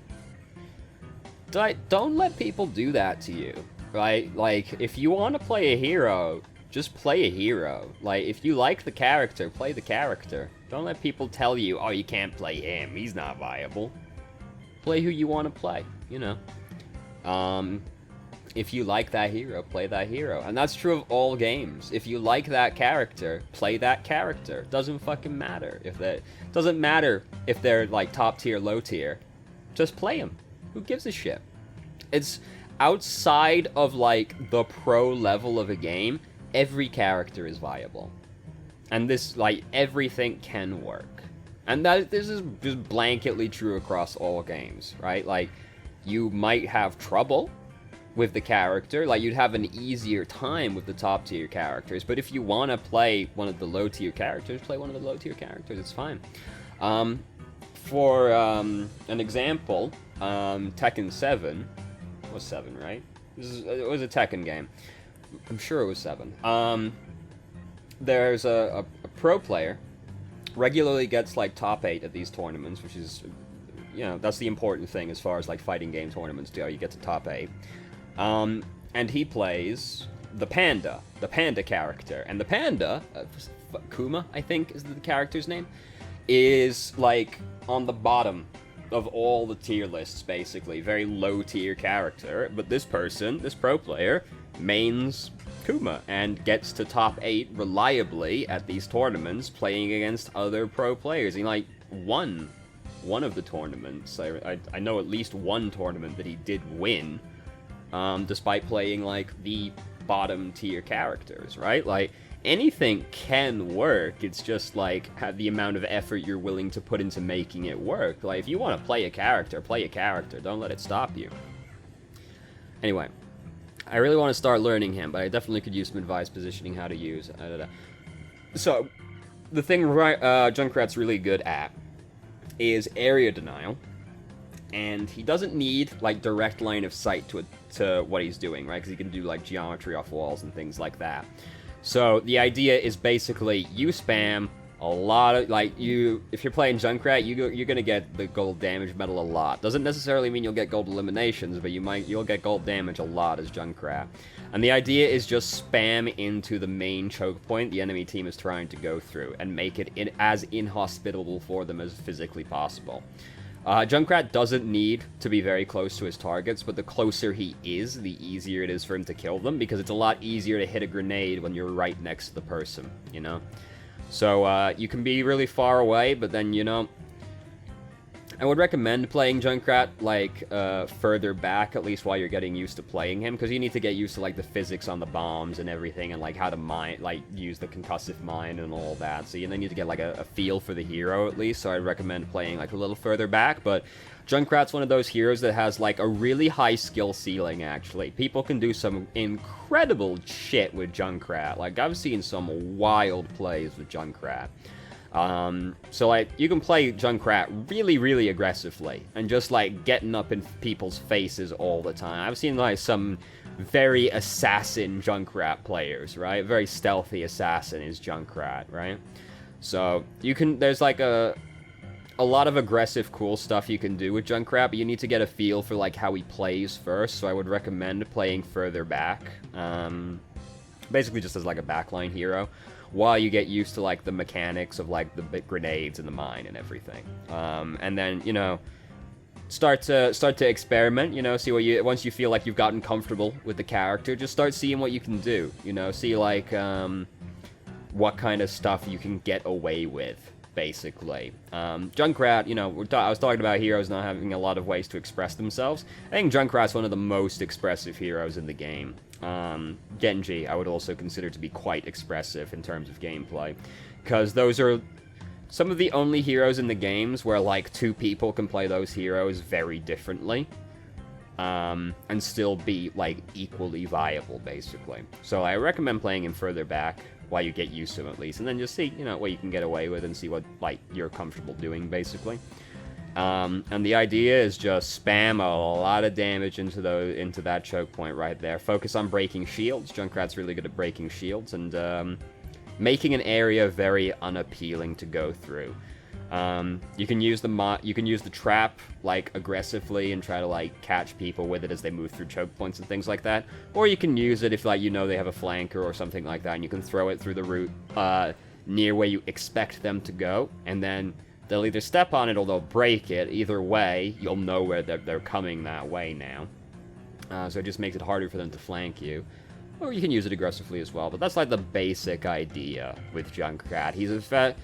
Don't let people do that to you, right? Like, if you want to play a hero, just play a hero. Like, if you like the character, play the character. Don't let people tell you, oh, you can't play him, he's not viable. Play who you want to play, you know? If you like that hero, play that hero. And that's true of all games. If you like that character, play that character. Doesn't fucking matter if that... Doesn't matter if they're, like, top tier, low tier. Just play them. Who gives a shit? It's outside of, like, the pro level of a game, every character is viable. And this, like, everything can work. And this is just blanketly true across all games, right? Like, you might have trouble with the character, like you'd have an easier time with the top tier characters, but if you want to play one of the low tier characters, play one of the low tier characters, it's fine. For an example, Tekken 7, it was 7, right? It was a Tekken game. I'm sure it was 7. There's a pro player, regularly gets like top 8 at these tournaments, which is, you know, that's the important thing as far as like fighting game tournaments go. You get to top 8. And he plays the Panda character. And the Panda, Kuma, I think is the character's name, is like on the bottom of all the tier lists, basically. Very low tier character. But this person, this pro player, mains Kuma and gets to top 8 reliably at these tournaments, playing against other pro players. He like won one of the tournaments. I know at least one tournament that he did win, despite playing like the bottom tier characters, right? Like, anything can work. It's just like the amount of effort you're willing to put into making it work. Like, if you want to play a character, play a character. Don't let it stop you. Anyway, I really want to start learning him, but I definitely could use some advice positioning how to use. So, the thing Junkrat's really good at is area denial, and he doesn't need like direct line of sight to what he's doing, right? Because he can do like geometry off walls and things like that. So the idea is basically you spam a lot of, like, if you're playing Junkrat, you're gonna get the gold damage medal a lot. Doesn't necessarily mean you'll get gold eliminations, but you'll get gold damage a lot as Junkrat. And the idea is just spam into the main choke point the enemy team is trying to go through, and make it as inhospitable for them as physically possible. Junkrat doesn't need to be very close to his targets, but the closer he is, the easier it is for him to kill them, because it's a lot easier to hit a grenade when you're right next to the person, you know? So, you can be really far away, but then, you know, I would recommend playing Junkrat, like, further back, at least while you're getting used to playing him, because you need to get used to, like, the physics on the bombs and everything, and, like, how to mine, like, use the concussive mine and all that, so you then need to get, like, a feel for the hero, at least, so I'd recommend playing, like, a little further back, but Junkrat's one of those heroes that has, like, a really high skill ceiling, actually. People can do some incredible shit with Junkrat. Like, I've seen some wild plays with Junkrat. So, like, you can play Junkrat really, really aggressively, and just, like, getting up in people's faces all the time. I've seen, like, some very assassin Junkrat players, right? Very stealthy assassin is Junkrat, right? So, there's, like, a lot of aggressive, cool stuff you can do with Junkrat, but you need to get a feel for, like, how he plays first, so I would recommend playing further back. Basically just as, like, a backline hero, while you get used to, like, the mechanics of, like, the big grenades and the mine and everything. And then, you know, start to experiment, you know, see once you feel like you've gotten comfortable with the character, just start seeing what you can do, you know, see, like, what kind of stuff you can get away with, basically. Junkrat, you know, I was talking about heroes not having a lot of ways to express themselves. I think Junkrat's one of the most expressive heroes in the game. Genji, I would also consider to be quite expressive in terms of gameplay, because those are some of the only heroes in the games where, like, 2 people can play those heroes very differently, and still be, like, equally viable, basically. So I recommend playing him further back. while you get used to them at least, and then just see, you know, what you can get away with and see what, like, you're comfortable doing, basically. And the idea is just spam a lot of damage into that choke point right there. Focus on breaking shields. Junkrat's really good at breaking shields, and making an area very unappealing to go through. You can use the trap, like, aggressively and try to, like, catch people with it as they move through choke points and things like that. Or you can use it if, like, you know they have a flanker or something like that, and you can throw it through the route near where you expect them to go, and then they'll either step on it or they'll break it. Either way, you'll know where they're coming that way now. So it just makes it harder for them to flank you. Or you can use it aggressively as well, but that's, like, the basic idea with Junkrat. He's a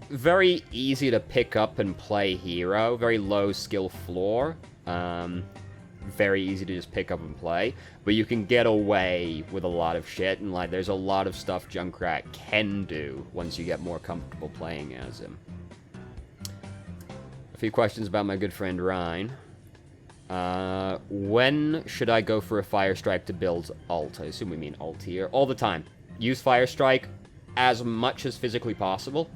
very easy to pick up and play hero, very low skill floor, very easy to just pick up and play, but you can get away with a lot of shit, and, like, there's a lot of stuff Junkrat can do once you get more comfortable playing as him. A few questions about my good friend Ryan. When should I go for a Fire Strike to build ult? I assume we mean ult here. All the time. Use Fire Strike as much as physically possible,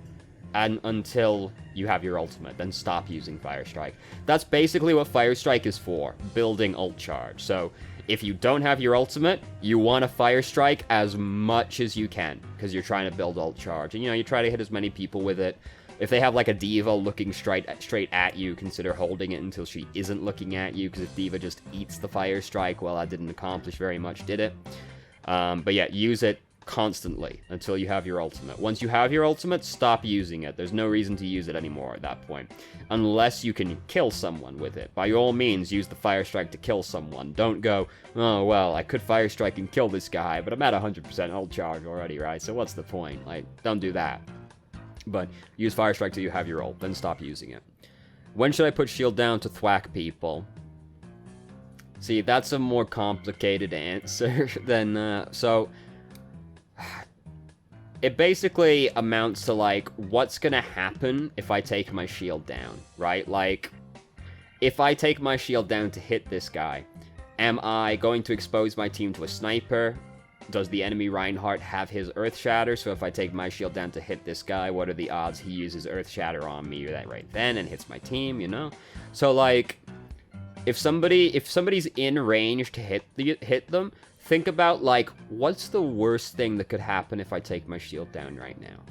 and until you have your ultimate, then stop using Fire Strike. That's basically what Fire Strike is for, building ult charge. So, if you don't have your ultimate, you want to Fire Strike as much as you can, because you're trying to build ult charge. And, you know, you try to hit as many people with it. If they have, like, a D.Va looking straight at you, consider holding it until she isn't looking at you, because if D.Va just eats the Fire Strike, well, that didn't accomplish very much, did it? But yeah, use it constantly until you have your ultimate. Once you have your ultimate, stop using it. There's no reason to use it anymore at that point. Unless you can kill someone with it. By all means, use the Fire Strike to kill someone. Don't go, oh, well, I could Fire Strike and kill this guy, but I'm at 100% ult charge already, right? So what's the point? Like, don't do that. But use Fire Strike till you have your ult, then stop using it. When should I put shield down to thwack people? See, that's a more complicated answer than, so it basically amounts to, like, what's gonna happen if I take my shield down, right? Like, if I take my shield down to hit this guy, am I going to expose my team to a sniper? Does the enemy Reinhardt have his Earth Shatter? So if I take my shield down to hit this guy, what are the odds he uses Earth Shatter on me right then and hits my team, you know? So, like, if somebody's in range to hit them, think about, like, what's the worst thing that could happen if I take my shield down right now?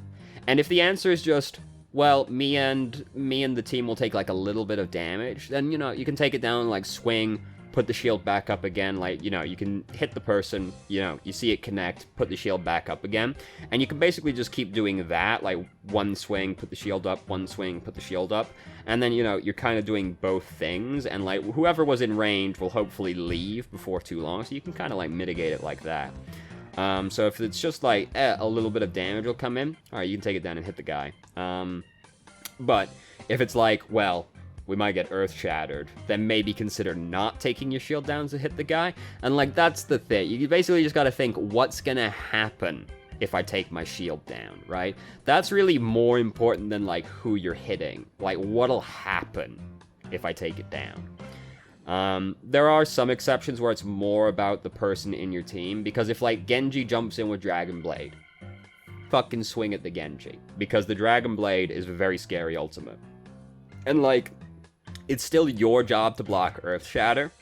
And if the answer is just, well, me and the team will take, like, a little bit of damage, then, you know, you can take it down, like, swing, put the shield back up again, like, you know, you can hit the person, you know, you see it connect, put the shield back up again, and you can basically just keep doing that, like, one swing, put the shield up, one swing, put the shield up, and then, you know, you're kind of doing both things, and, like, whoever was in range will hopefully leave before too long, so you can kind of, like, mitigate it like that. So if it's just, like, a little bit of damage will come in, alright, you can take it down and hit the guy. But if it's like, well, we might get Earth Shattered, then maybe consider not taking your shield down to hit the guy. And, like, that's the thing. You basically just gotta think, what's gonna happen if I take my shield down, right? That's really more important than, like, who you're hitting. Like, what'll happen if I take it down? There are some exceptions where it's more about the person in your team, because if, like, Genji jumps in with Dragon Blade, fucking swing at the Genji, because the Dragon Blade is a very scary ultimate. And, like, it's still your job to block Earth Shatter.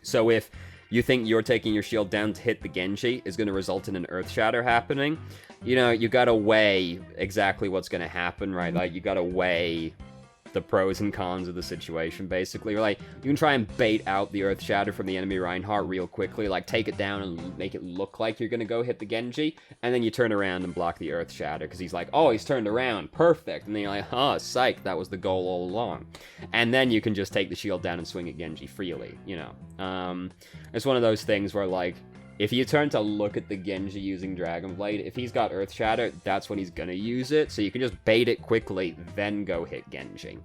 So if you think you're taking your shield down to hit the Genji is going to result in an Earth Shatter happening, you know, you gotta weigh exactly what's going to happen, right? Like, you gotta weigh the pros and cons of the situation, basically. Or, like, you can try and bait out the Earth Shatter from the enemy Reinhardt real quickly, like, take it down and make it look like you're gonna go hit the Genji, and then you turn around and block the Earth Shatter, because he's like, oh, he's turned around, perfect, and then you're like, oh, psych, that was the goal all along. And then you can just take the shield down and swing at Genji freely, you know. It's one of those things where, like, if you turn to look at the Genji using Dragon Blade, if he's got Earth Shatter, that's when he's gonna use it, so you can just bait it quickly, then go hit Genji.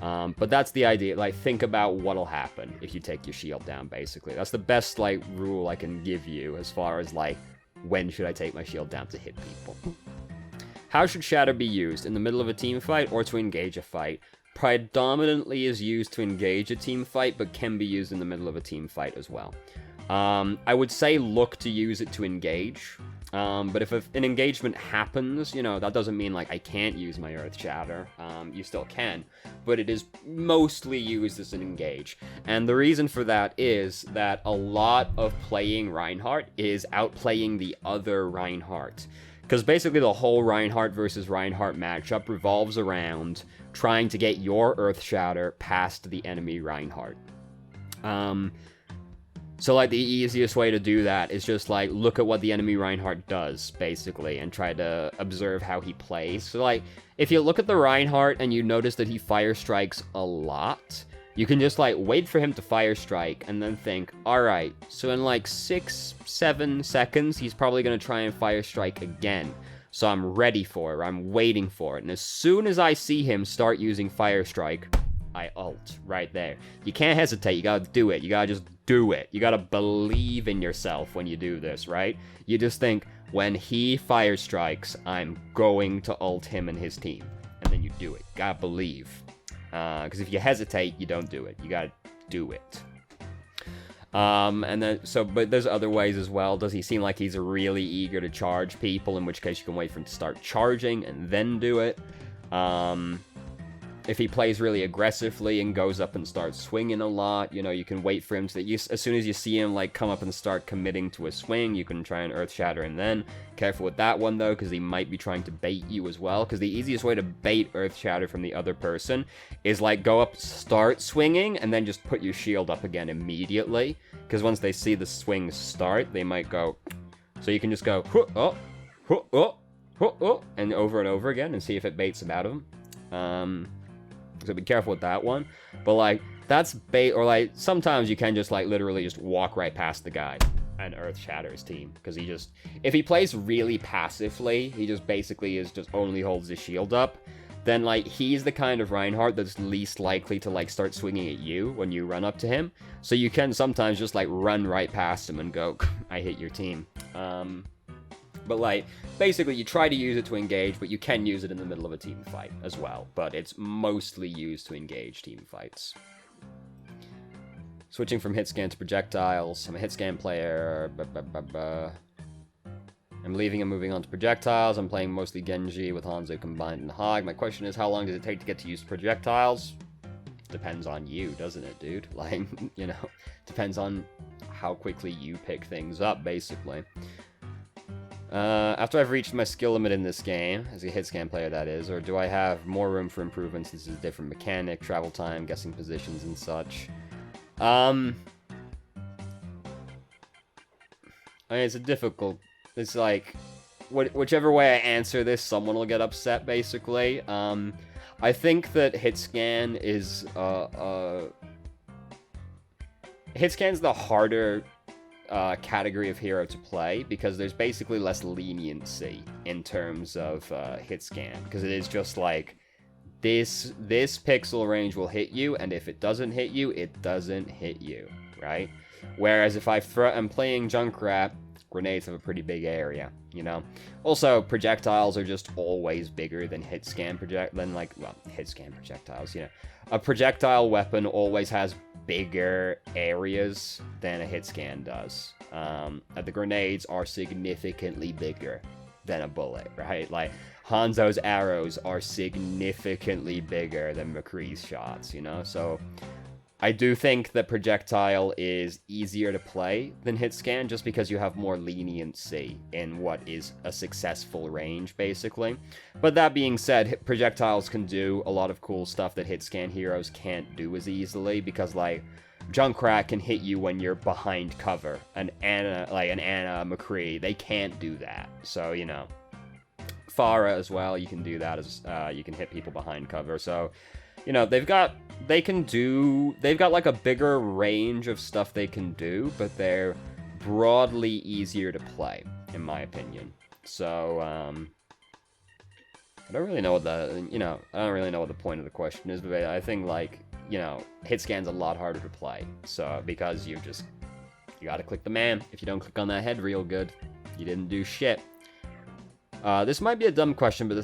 But that's the idea, like, think about what'll happen if you take your shield down, basically. That's the best, like, rule I can give you as far as, like, when should I take my shield down to hit people. How should Shatter be used? In the middle of a team fight or to engage a fight? Predominantly is used to engage a team fight, but can be used in the middle of a team fight as well. I would say look to use it to engage. But if an engagement happens, you know, that doesn't mean, like, I can't use my Earth Shatter. You still can. But it is mostly used as an engage. And the reason for that is that a lot of playing Reinhardt is outplaying the other Reinhardt. Because basically the whole Reinhardt versus Reinhardt matchup revolves around trying to get your Earth Shatter past the enemy Reinhardt. So, like, the easiest way to do that is just, like, look at what the enemy Reinhardt does, basically, and try to observe how he plays. So, like, if you look at the Reinhardt and you notice that he fire strikes a lot, you can just, like, wait for him to fire strike and then think, alright, so in, like, 6-7 seconds, he's probably going to try and fire strike again. So I'm ready for it, I'm waiting for it, and as soon as I see him start using fire strike, I ult right there. You can't hesitate, you gotta do it, you gotta just do it. You gotta believe in yourself when you do this, right? You just think, when he fire strikes, I'm going to ult him and his team. And then you do it. You gotta believe. Because if you hesitate, you don't do it. You gotta do it. And then, but there's other ways as well. Does he seem like he's really eager to charge people? In which case you can wait for him to start charging and then do it. If he plays really aggressively and goes up and starts swinging a lot, you know, you can wait for him to, as soon as you see him, like, come up and start committing to a swing, you can try and Earth Shatter him then. Careful with that one, though, because he might be trying to bait you as well, because the easiest way to bait Earth Shatter from the other person is, like, go up, start swinging, and then just put your shield up again immediately, because once they see the swing start, they might go, so you can just go, and over again, and see if it baits him out of him. So be careful with that one. But, like, that's bait, or, like, sometimes you can just, like, literally just walk right past the guy and Earth Shatter his team. Because he just, if he plays really passively, he just basically just only holds his shield up, then, like, he's the kind of Reinhardt that's least likely to, like, start swinging at you when you run up to him. So you can sometimes just, like, run right past him and go, I hit your team. But, like, basically you try to use it to engage, but you can use it in the middle of a team fight as well. But it's mostly used to engage team fights. Switching from hit scan to projectiles. I'm a hit scan player. I'm leaving and moving on to projectiles. I'm playing mostly Genji with Hanzo combined and Hog. My question is, how long does it take to get to use projectiles? Depends on you, doesn't it, dude? Like, you know, depends on how quickly you pick things up, basically. After I've reached my skill limit in this game, as a hit scan player that is, or do I have more room for improvements? This is a different mechanic, travel time, guessing positions and such. I mean, it's like, whichever way I answer this, someone will get upset, basically. I think that hit scan is, hit scan's the harder category of hero to play, because there's basically less leniency in terms of hit scan, because it is just like, this pixel range will hit you, and if it doesn't hit you, it doesn't hit you, right? Whereas if I'm playing Junkrat, grenades have a pretty big area, you know? Also, projectiles are just always bigger than hit scan projectiles, you know? A projectile weapon always has bigger areas than a hit scan does. The grenades are significantly bigger than a bullet, right? Like, Hanzo's arrows are significantly bigger than McCree's shots, you know? So, I do think that projectile is easier to play than hit scan, just because you have more leniency in what is a successful range, basically. But that being said, projectiles can do a lot of cool stuff that hit scan heroes can't do as easily, because, like, Junkrat can hit you when you're behind cover, and Anna McCree, they can't do that. So, you know, Pharah as well, you can do that, as you can hit people behind cover. So, you know, they've got like a bigger range of stuff they can do, but they're broadly easier to play, in my opinion. So, I don't really know what the point of the question is, but I think, like, you know, hit scan's a lot harder to play. So, because you gotta click the man. If you don't click on that head real good, you didn't do shit. This might be a dumb question, but the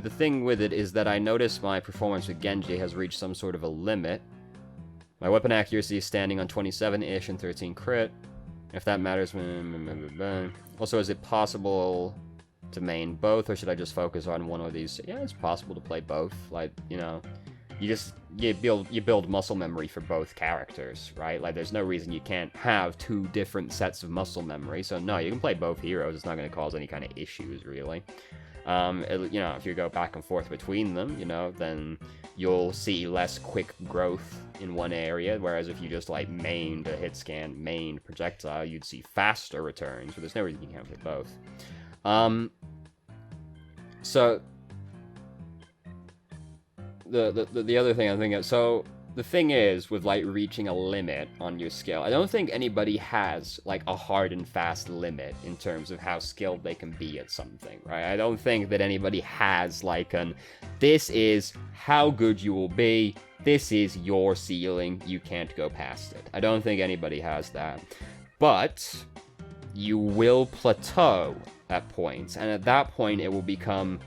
thing with it is that I notice my performance with Genji has reached some sort of a limit. My weapon accuracy is standing on 27-ish and 13 crit. If that matters... Also, is it possible to main both, or should I just focus on one of these? Yeah, it's possible to play both. Like, you know, you build muscle memory for both characters, right? Like, there's no reason you can't have two different sets of muscle memory. So no, you can play both heroes. It's not going to cause any kind of issues, really. You know, if you go back and forth between them, you know, then you'll see less quick growth in one area, whereas if you just, like, mained a hit scan, mained projectile, you'd see faster returns, but there's no reason you can't play both. So, the other thing I'm thinking of, so, the thing is, with, like, reaching a limit on your skill, I don't think anybody has, like, a hard and fast limit in terms of how skilled they can be at something, right? I don't think that anybody has, like, this is how good you will be, this is your ceiling, you can't go past it. I don't think anybody has that. But you will plateau at points, and at that point it will become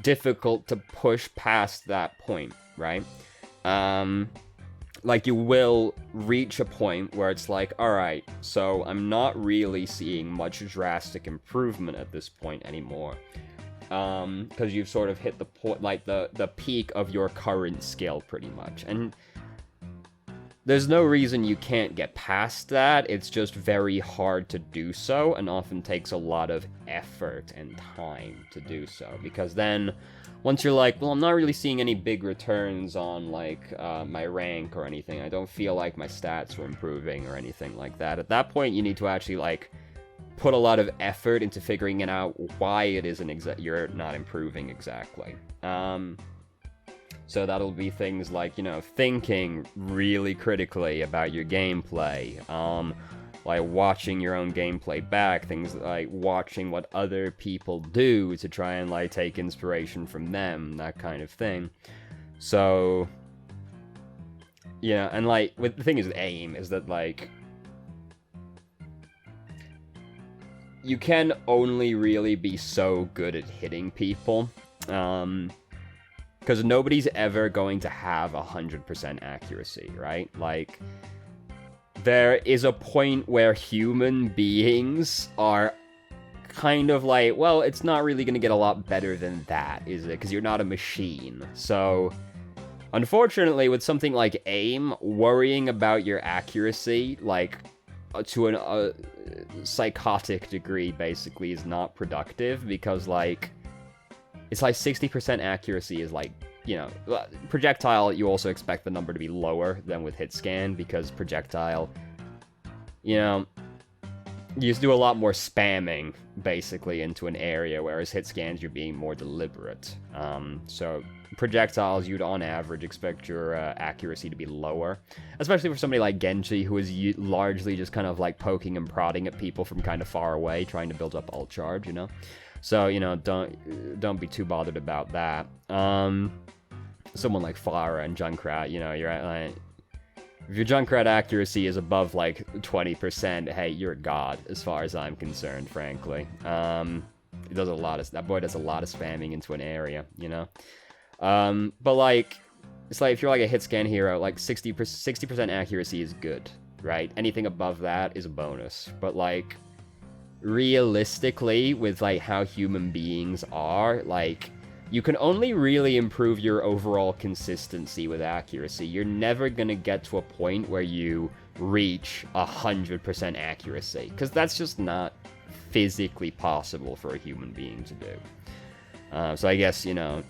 difficult to push past that point, right? Like, you will reach a point where it's like, alright, so I'm not really seeing much drastic improvement at this point anymore. Because you've sort of hit the point, like, the peak of your current skill, pretty much. And there's no reason you can't get past that, it's just very hard to do so, and often takes a lot of effort and time to do so. Because then, once you're like, well, I'm not really seeing any big returns on, like, my rank or anything, I don't feel like my stats are improving or anything like that, at that point you need to actually, like, put a lot of effort into figuring out why it isn't you're not improving exactly. So that'll be things like, you know, thinking really critically about your gameplay, like watching your own gameplay back, things like watching what other people do to try and, like, take inspiration from them, that kind of thing. So, yeah, and, like, the thing is with aim is that, like, you can only really be so good at hitting people, because nobody's ever going to have 100% accuracy, right? Like, there is a point where human beings are kind of like, well, it's not really going to get a lot better than that, is it? Because you're not a machine. So, unfortunately, with something like aim, worrying about your accuracy, like, to a psychotic degree, basically, is not productive, because, like, it's like 60% accuracy is, like, you know, projectile, you also expect the number to be lower than with hit scan, because projectile, you know, you just do a lot more spamming, basically, into an area, whereas hit scans, you're being more deliberate. So projectiles, you'd on average expect your accuracy to be lower, especially for somebody like Genji, who is largely just kind of, like, poking and prodding at people from kind of far away, trying to build up ult charge, you know? So, you know, don't be too bothered about that. Someone like Pharah and Junkrat, you know, you're at, like, if your Junkrat accuracy is above, like, 20%, hey, you're a god, as far as I'm concerned, frankly. He does that boy does a lot of spamming into an area, you know? But, like, it's like, if you're, like, a hit scan hero, like, 60% accuracy is good, right? Anything above that is a bonus. But, like, realistically, with, like, how human beings are, like, you can only really improve your overall consistency with accuracy. You're never gonna get to a point where you reach 100% accuracy, because that's just not physically possible for a human being to do. So I guess, you know,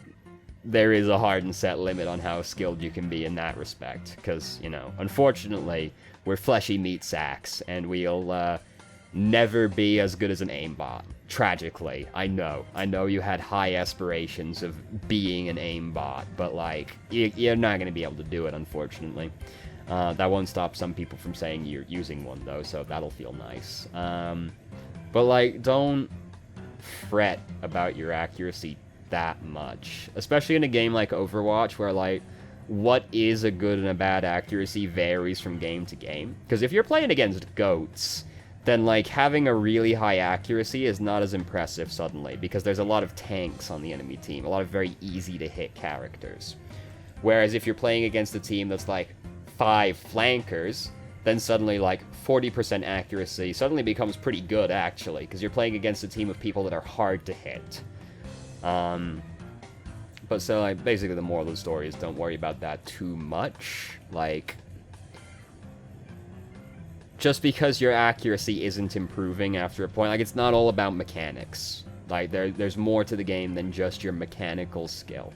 there is a hard and set limit on how skilled you can be in that respect, because, you know, unfortunately, we're fleshy meat sacks, and we'll never be as good as an aimbot. Tragically, I know you had high aspirations of being an aimbot, but, like, you're not going to be able to do it, unfortunately. That won't stop some people from saying you're using one, though, so that'll feel nice. But, like, don't fret about your accuracy that much, especially in a game like Overwatch, where, like, what is a good and a bad accuracy varies from game to game. Because if you're playing against goats, then, like, having a really high accuracy is not as impressive suddenly, because there's a lot of tanks on the enemy team, a lot of very easy-to-hit characters. Whereas if you're playing against a team that's, like, 5 flankers, then suddenly, like, 40% accuracy suddenly becomes pretty good, actually, because you're playing against a team of people that are hard to hit. But so, like, basically the moral of the story is don't worry about that too much. Like, just because your accuracy isn't improving after a point, like, it's not all about mechanics. Like, there's more to the game than just your mechanical skill.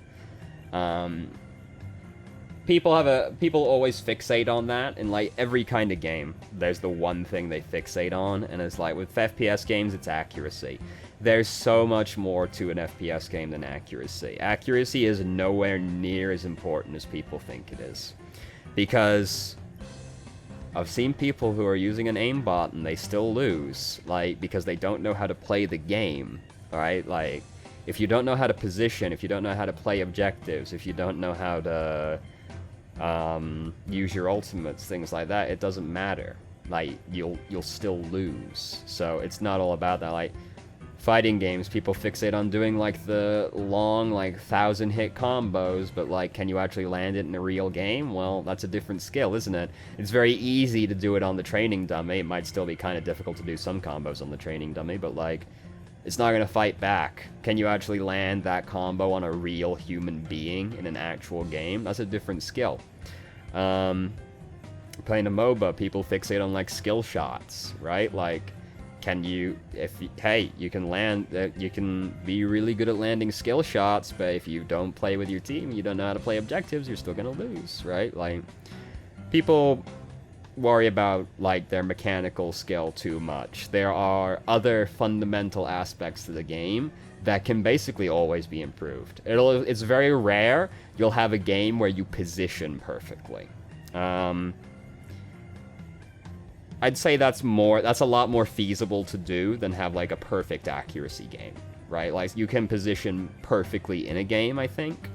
People always fixate on that, in, like, every kind of game. There's the one thing they fixate on, and it's like, with FPS games, it's accuracy. There's so much more to an FPS game than accuracy. Accuracy is nowhere near as important as people think it is. Because I've seen people who are using an aimbot and they still lose, like, because they don't know how to play the game, alright? Like, if you don't know how to position, if you don't know how to play objectives, if you don't know how to use your ultimates, things like that, it doesn't matter. Like, you'll still lose. So it's not all about that. Like, fighting games, people fixate on doing, like, the long, like, 1,000-hit combos, but, like, can you actually land it in a real game? Well, that's a different skill, isn't it? It's very easy to do it on the training dummy. It might still be kind of difficult to do some combos on the training dummy, but, like, it's not going to fight back. Can you actually land that combo on a real human being in an actual game? That's a different skill. Playing a MOBA, people fixate on, like, skill shots, right? Like, can you, hey, you can land, you can be really good at landing skill shots, but if you don't play with your team, you don't know how to play objectives, you're still gonna lose, right? Like, people worry about, like, their mechanical skill too much. There are other fundamental aspects to the game that can basically always be improved. It's very rare you'll have a game where you position perfectly. I'd say that's a lot more feasible to do than have, like, a perfect accuracy game, right? Like, you can position perfectly in a game, I think,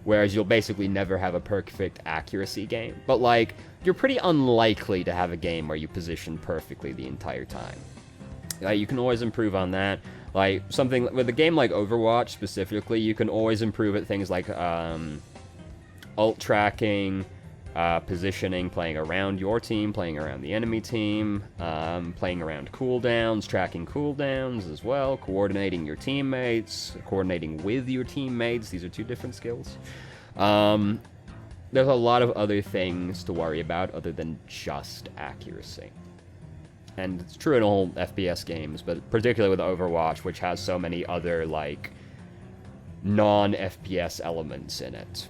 whereas you'll basically never have a perfect accuracy game. But, like, you're pretty unlikely to have a game where you position perfectly the entire time. You can always improve on that. Like, something with a game like Overwatch specifically, you can always improve at things like ult tracking, positioning, playing around your team, playing around the enemy team, playing around cooldowns, tracking cooldowns as well, coordinating your teammates, coordinating with your teammates. These are two different skills. There's a lot of other things to worry about other than just accuracy. And it's true in all FPS games, but particularly with Overwatch, which has so many other, like, non-FPS elements in it.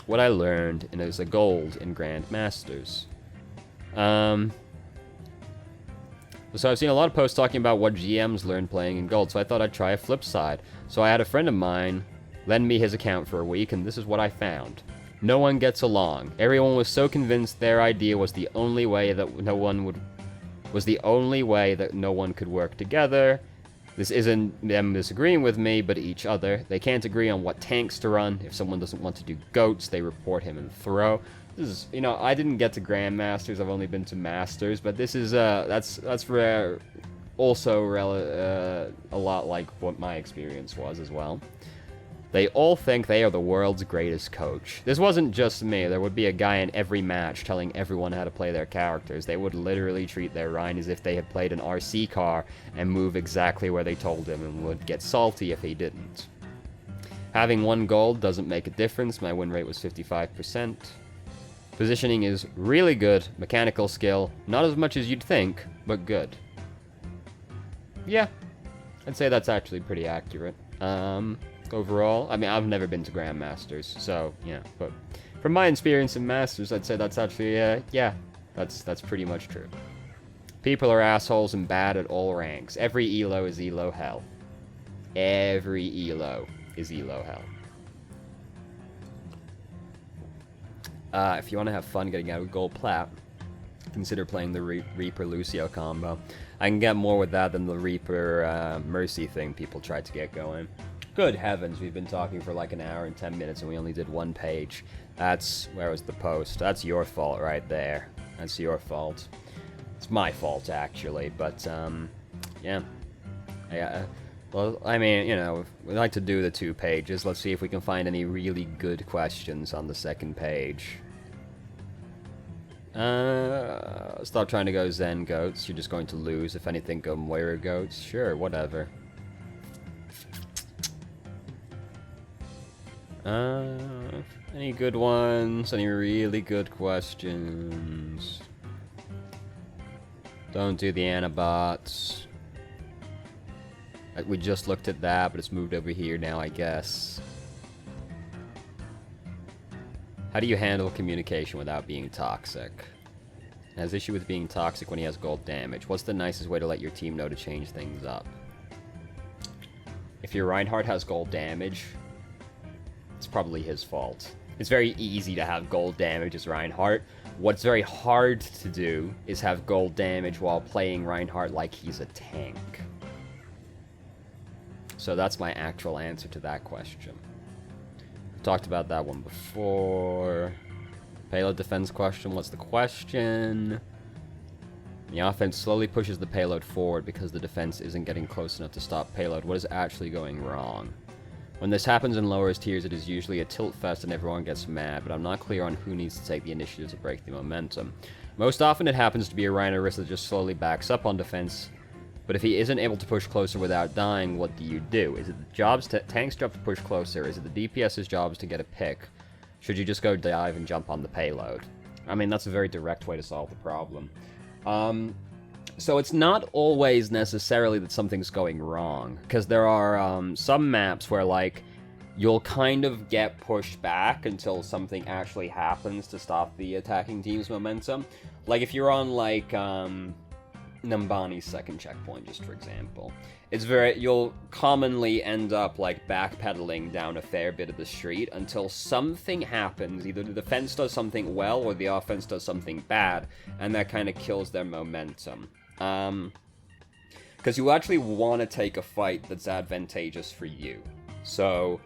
What I learned, and it was a gold in Grandmasters. So I've seen a lot of posts talking about what GMs learned playing in gold, so I thought I'd try a flip side. So I had a friend of mine lend me his account for a week, and this is what I found. No one gets along. Everyone was so convinced their idea was the only way that no one could work together. This isn't them disagreeing with me, but each other. They can't agree on what tanks to run. If someone doesn't want to do goats, they report him and throw. This is, you know, I didn't get to Grandmasters. I've only been to Masters, but this is that's rare. Also, a lot like what my experience was as well. They all think they are the world's greatest coach. This wasn't just me. There would be a guy in every match telling everyone how to play their characters. They would literally treat their Rhine as if they had played an RC car and move exactly where they told him, and would get salty if he didn't. Having one gold doesn't make a difference. My win rate was 55%. Positioning is really good. Mechanical skill, not as much as you'd think, but good. Yeah, I'd say that's actually pretty accurate. Overall, I mean, I've never been to Grandmasters, so, yeah, but from my experience in Masters, I'd say that's actually, yeah, that's pretty much true. People are assholes and bad at all ranks. Every elo is elo hell. Every elo is elo hell. If you want to have fun getting out of gold plat, consider playing the Reaper Lucio combo. I can get more with that than the Reaper Mercy thing people tried to get going. Good heavens, we've been talking for like an hour and 10 minutes and we only did one page. That's, where was the post? That's your fault right there. That's your fault. It's my fault, actually, but, yeah. Well, I mean, you know, we like to do the 2 pages. Let's see if we can find any really good questions on the second page. Stop trying to go Zen goats. You're just going to lose. If anything, go Moira goats. Sure, whatever. Any good ones? Any really good questions? Don't do the Anabots. We just looked at that, but it's moved over here now, I guess. How do you handle communication without being toxic? Has issue with being toxic when he has gold damage. What's the nicest way to let your team know to change things up? If your Reinhardt has gold damage, it's probably his fault. It's very easy to have gold damage as Reinhardt. What's very hard to do is have gold damage while playing Reinhardt like he's a tank. So that's my actual answer to that question. Talked about that one before. Payload defense question. What's the question? The offense slowly pushes the payload forward because the defense isn't getting close enough to stop payload. What is actually going wrong? When this happens in lower tiers, it is usually a tilt fest and everyone gets mad, but I'm not clear on who needs to take the initiative to break the momentum. Most often it happens to be a Rhino Risk that just slowly backs up on defense, but if he isn't able to push closer without dying, what do you do? Is it the tank's job to push closer? Is it the DPS's job to get a pick? Should you just go dive and jump on the payload? I mean, that's a very direct way to solve the problem. So it's not always necessarily that something's going wrong, because there are some maps where, like, you'll kind of get pushed back until something actually happens to stop the attacking team's momentum. Like, if you're on, like, Numbani's second checkpoint, just for example. You'll commonly end up, like, backpedaling down a fair bit of the street until something happens. Either the defense does something well or the offense does something bad, and that kind of kills their momentum. Because you actually want to take a fight that's advantageous for you. So,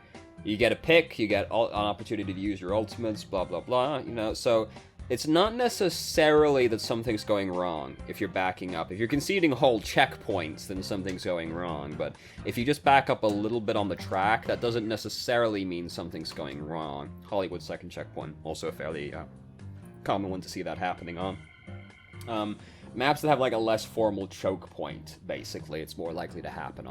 you get a pick, you get an opportunity to use your ultimates, blah, blah, blah, you know, so it's not necessarily that something's going wrong if you're backing up. If you're conceding whole checkpoints, then something's going wrong, but if you just back up a little bit on the track, that doesn't necessarily mean something's going wrong. Hollywood second checkpoint, also a fairly common one to see that happening on. Maps that have, like, a less formal choke point, basically, it's more likely to happen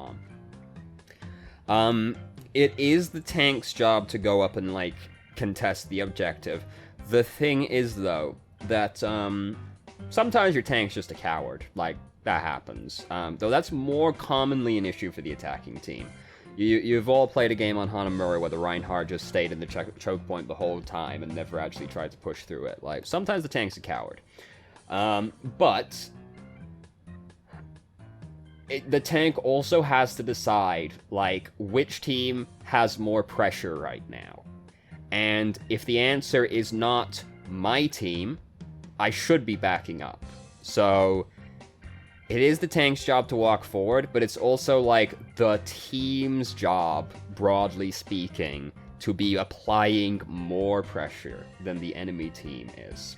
on. It is the tank's job to go up and, like, contest the objective. The thing is, though, that sometimes your tank's just a coward. Like, that happens. Though that's more commonly an issue for the attacking team. You've all played a game on Hanamura where the Reinhardt just stayed in the choke point the whole time and never actually tried to push through it. Like, sometimes the tank's a coward. But the tank also has to decide, like, which team has more pressure right now. And if the answer is not my team, I should be backing up. So, it is the tank's job to walk forward, but it's also, like, the team's job, broadly speaking, to be applying more pressure than the enemy team is.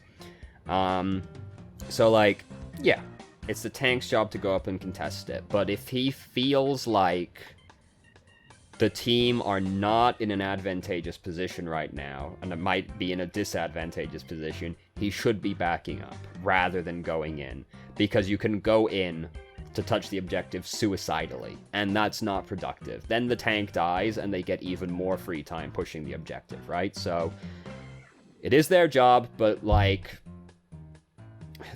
So, like, yeah, it's the tank's job to go up and contest it. But if he feels like the team are not in an advantageous position right now, and it might be in a disadvantageous position, he should be backing up rather than going in. Because you can go in to touch the objective suicidally, and that's not productive. Then the tank dies, and they get even more free time pushing the objective, right? So, it is their job, but, like,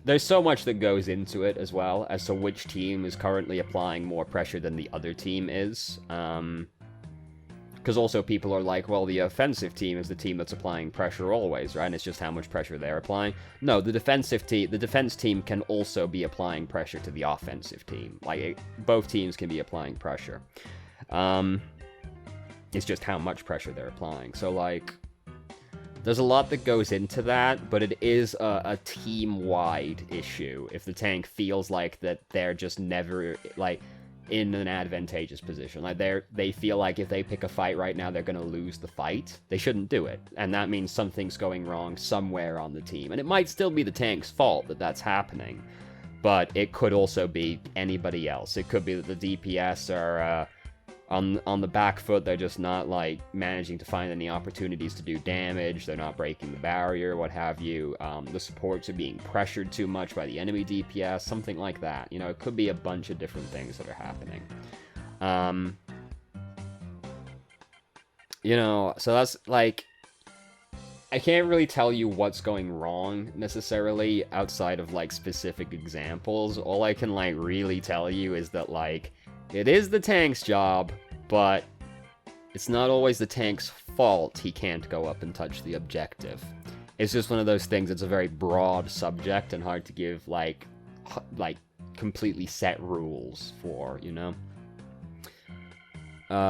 there's so much that goes into it as well, as to which team is currently applying more pressure than the other team is. Because also people are like, well, the offensive team is the team that's applying pressure always, right? And it's just how much pressure they're applying. No, the defense team can also be applying pressure to the offensive team. Like, both teams can be applying pressure. It's just how much pressure they're applying. So, like, there's a lot that goes into that, but it is a team-wide issue if the tank feels like that they're just never, like, in an advantageous position. Like, they feel like if they pick a fight right now, they're gonna lose the fight. They shouldn't do it. And that means something's going wrong somewhere on the team. And it might still be the tank's fault that that's happening, but it could also be anybody else. It could be that the DPS on the back foot. They're just not, like, managing to find any opportunities to do damage. They're not breaking the barrier, what have you. The supports are being pressured too much by the enemy DPS, something like that. You know, it could be a bunch of different things that are happening. You know, so that's, like, I can't really tell you what's going wrong, necessarily, outside of, like, specific examples. All I can, like, really tell you is that, like, it is the tank's job, but it's not always the tank's fault he can't go up and touch the objective. It's just one of those things that's a very broad subject and hard to give, like completely set rules for, you know?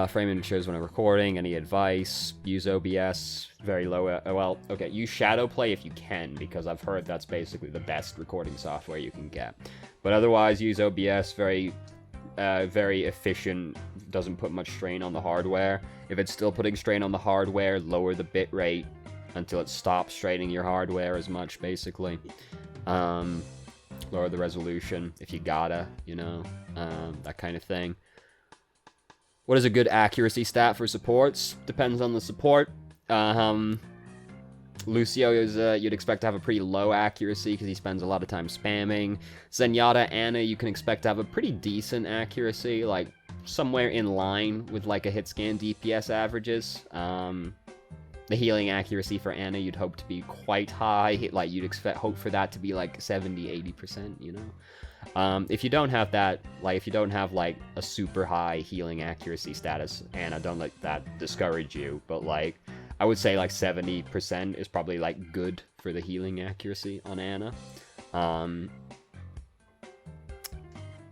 Framing shows when I'm recording. Any advice? Use OBS. Very low. Well, okay. Use Shadowplay if you can, because I've heard that's basically the best recording software you can get. But otherwise, use OBS. Very efficient. Doesn't put much strain on the hardware. If it's still putting strain on the hardware, lower the bitrate until it stops straining your hardware as much, basically. Lower the resolution if you gotta, you know, that kind of thing. What is a good accuracy stat for supports? Depends on the support. Lucio is, you'd expect to have a pretty low accuracy because he spends a lot of time spamming. Zenyatta, Ana, you can expect to have a pretty decent accuracy, like somewhere in line with like a hit scan DPS averages. The healing accuracy for Ana you'd hope to be quite high, like you'd hope for that to be like 70-80%, you know? If you don't have that, like if you don't have like a super high healing accuracy status, Ana, don't let that discourage you, but like I would say like 70% is probably like good for the healing accuracy on Ana.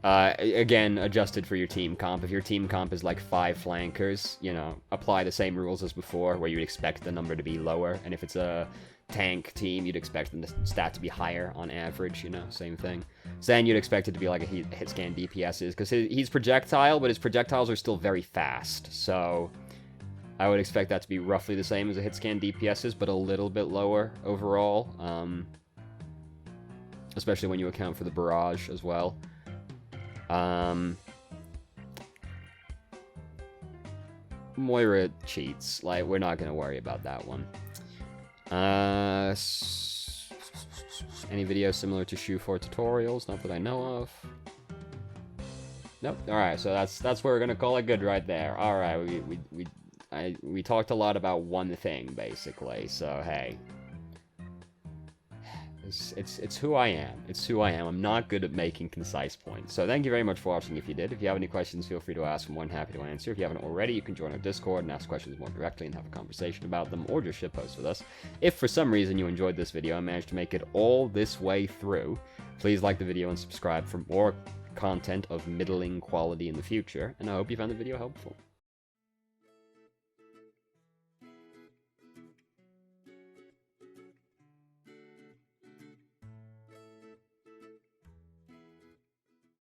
Again, adjusted for your team comp. If your team comp is like 5 flankers, you know, apply the same rules as before, where you would expect the number to be lower. And if it's a tank team, you'd expect the stat to be higher on average, you know, same thing. Zen, you'd expect it to be like a hit scan DPSs, because he's projectile, but his projectiles are still very fast, so I would expect that to be roughly the same as a hit scan DPSs, but a little bit lower overall, especially when you account for the barrage as well. Moira cheats. Like, we're not going to worry about that one. Any videos similar to Shoe 4 tutorials? Not that I know of. Nope. Alright, so that's where we're going to call it good right there. Alright, we talked a lot about one thing, basically, so hey. It's who I am. It's who I am. I'm not good at making concise points. So thank you very much for watching if you did. If you have any questions, feel free to ask. I'm more than happy to answer. If you haven't already, you can join our Discord and ask questions more directly and have a conversation about them, or just shitpost with us. If for some reason you enjoyed this video and managed to make it all this way through, please like the video and subscribe for more content of middling quality in the future, and I hope you found the video helpful.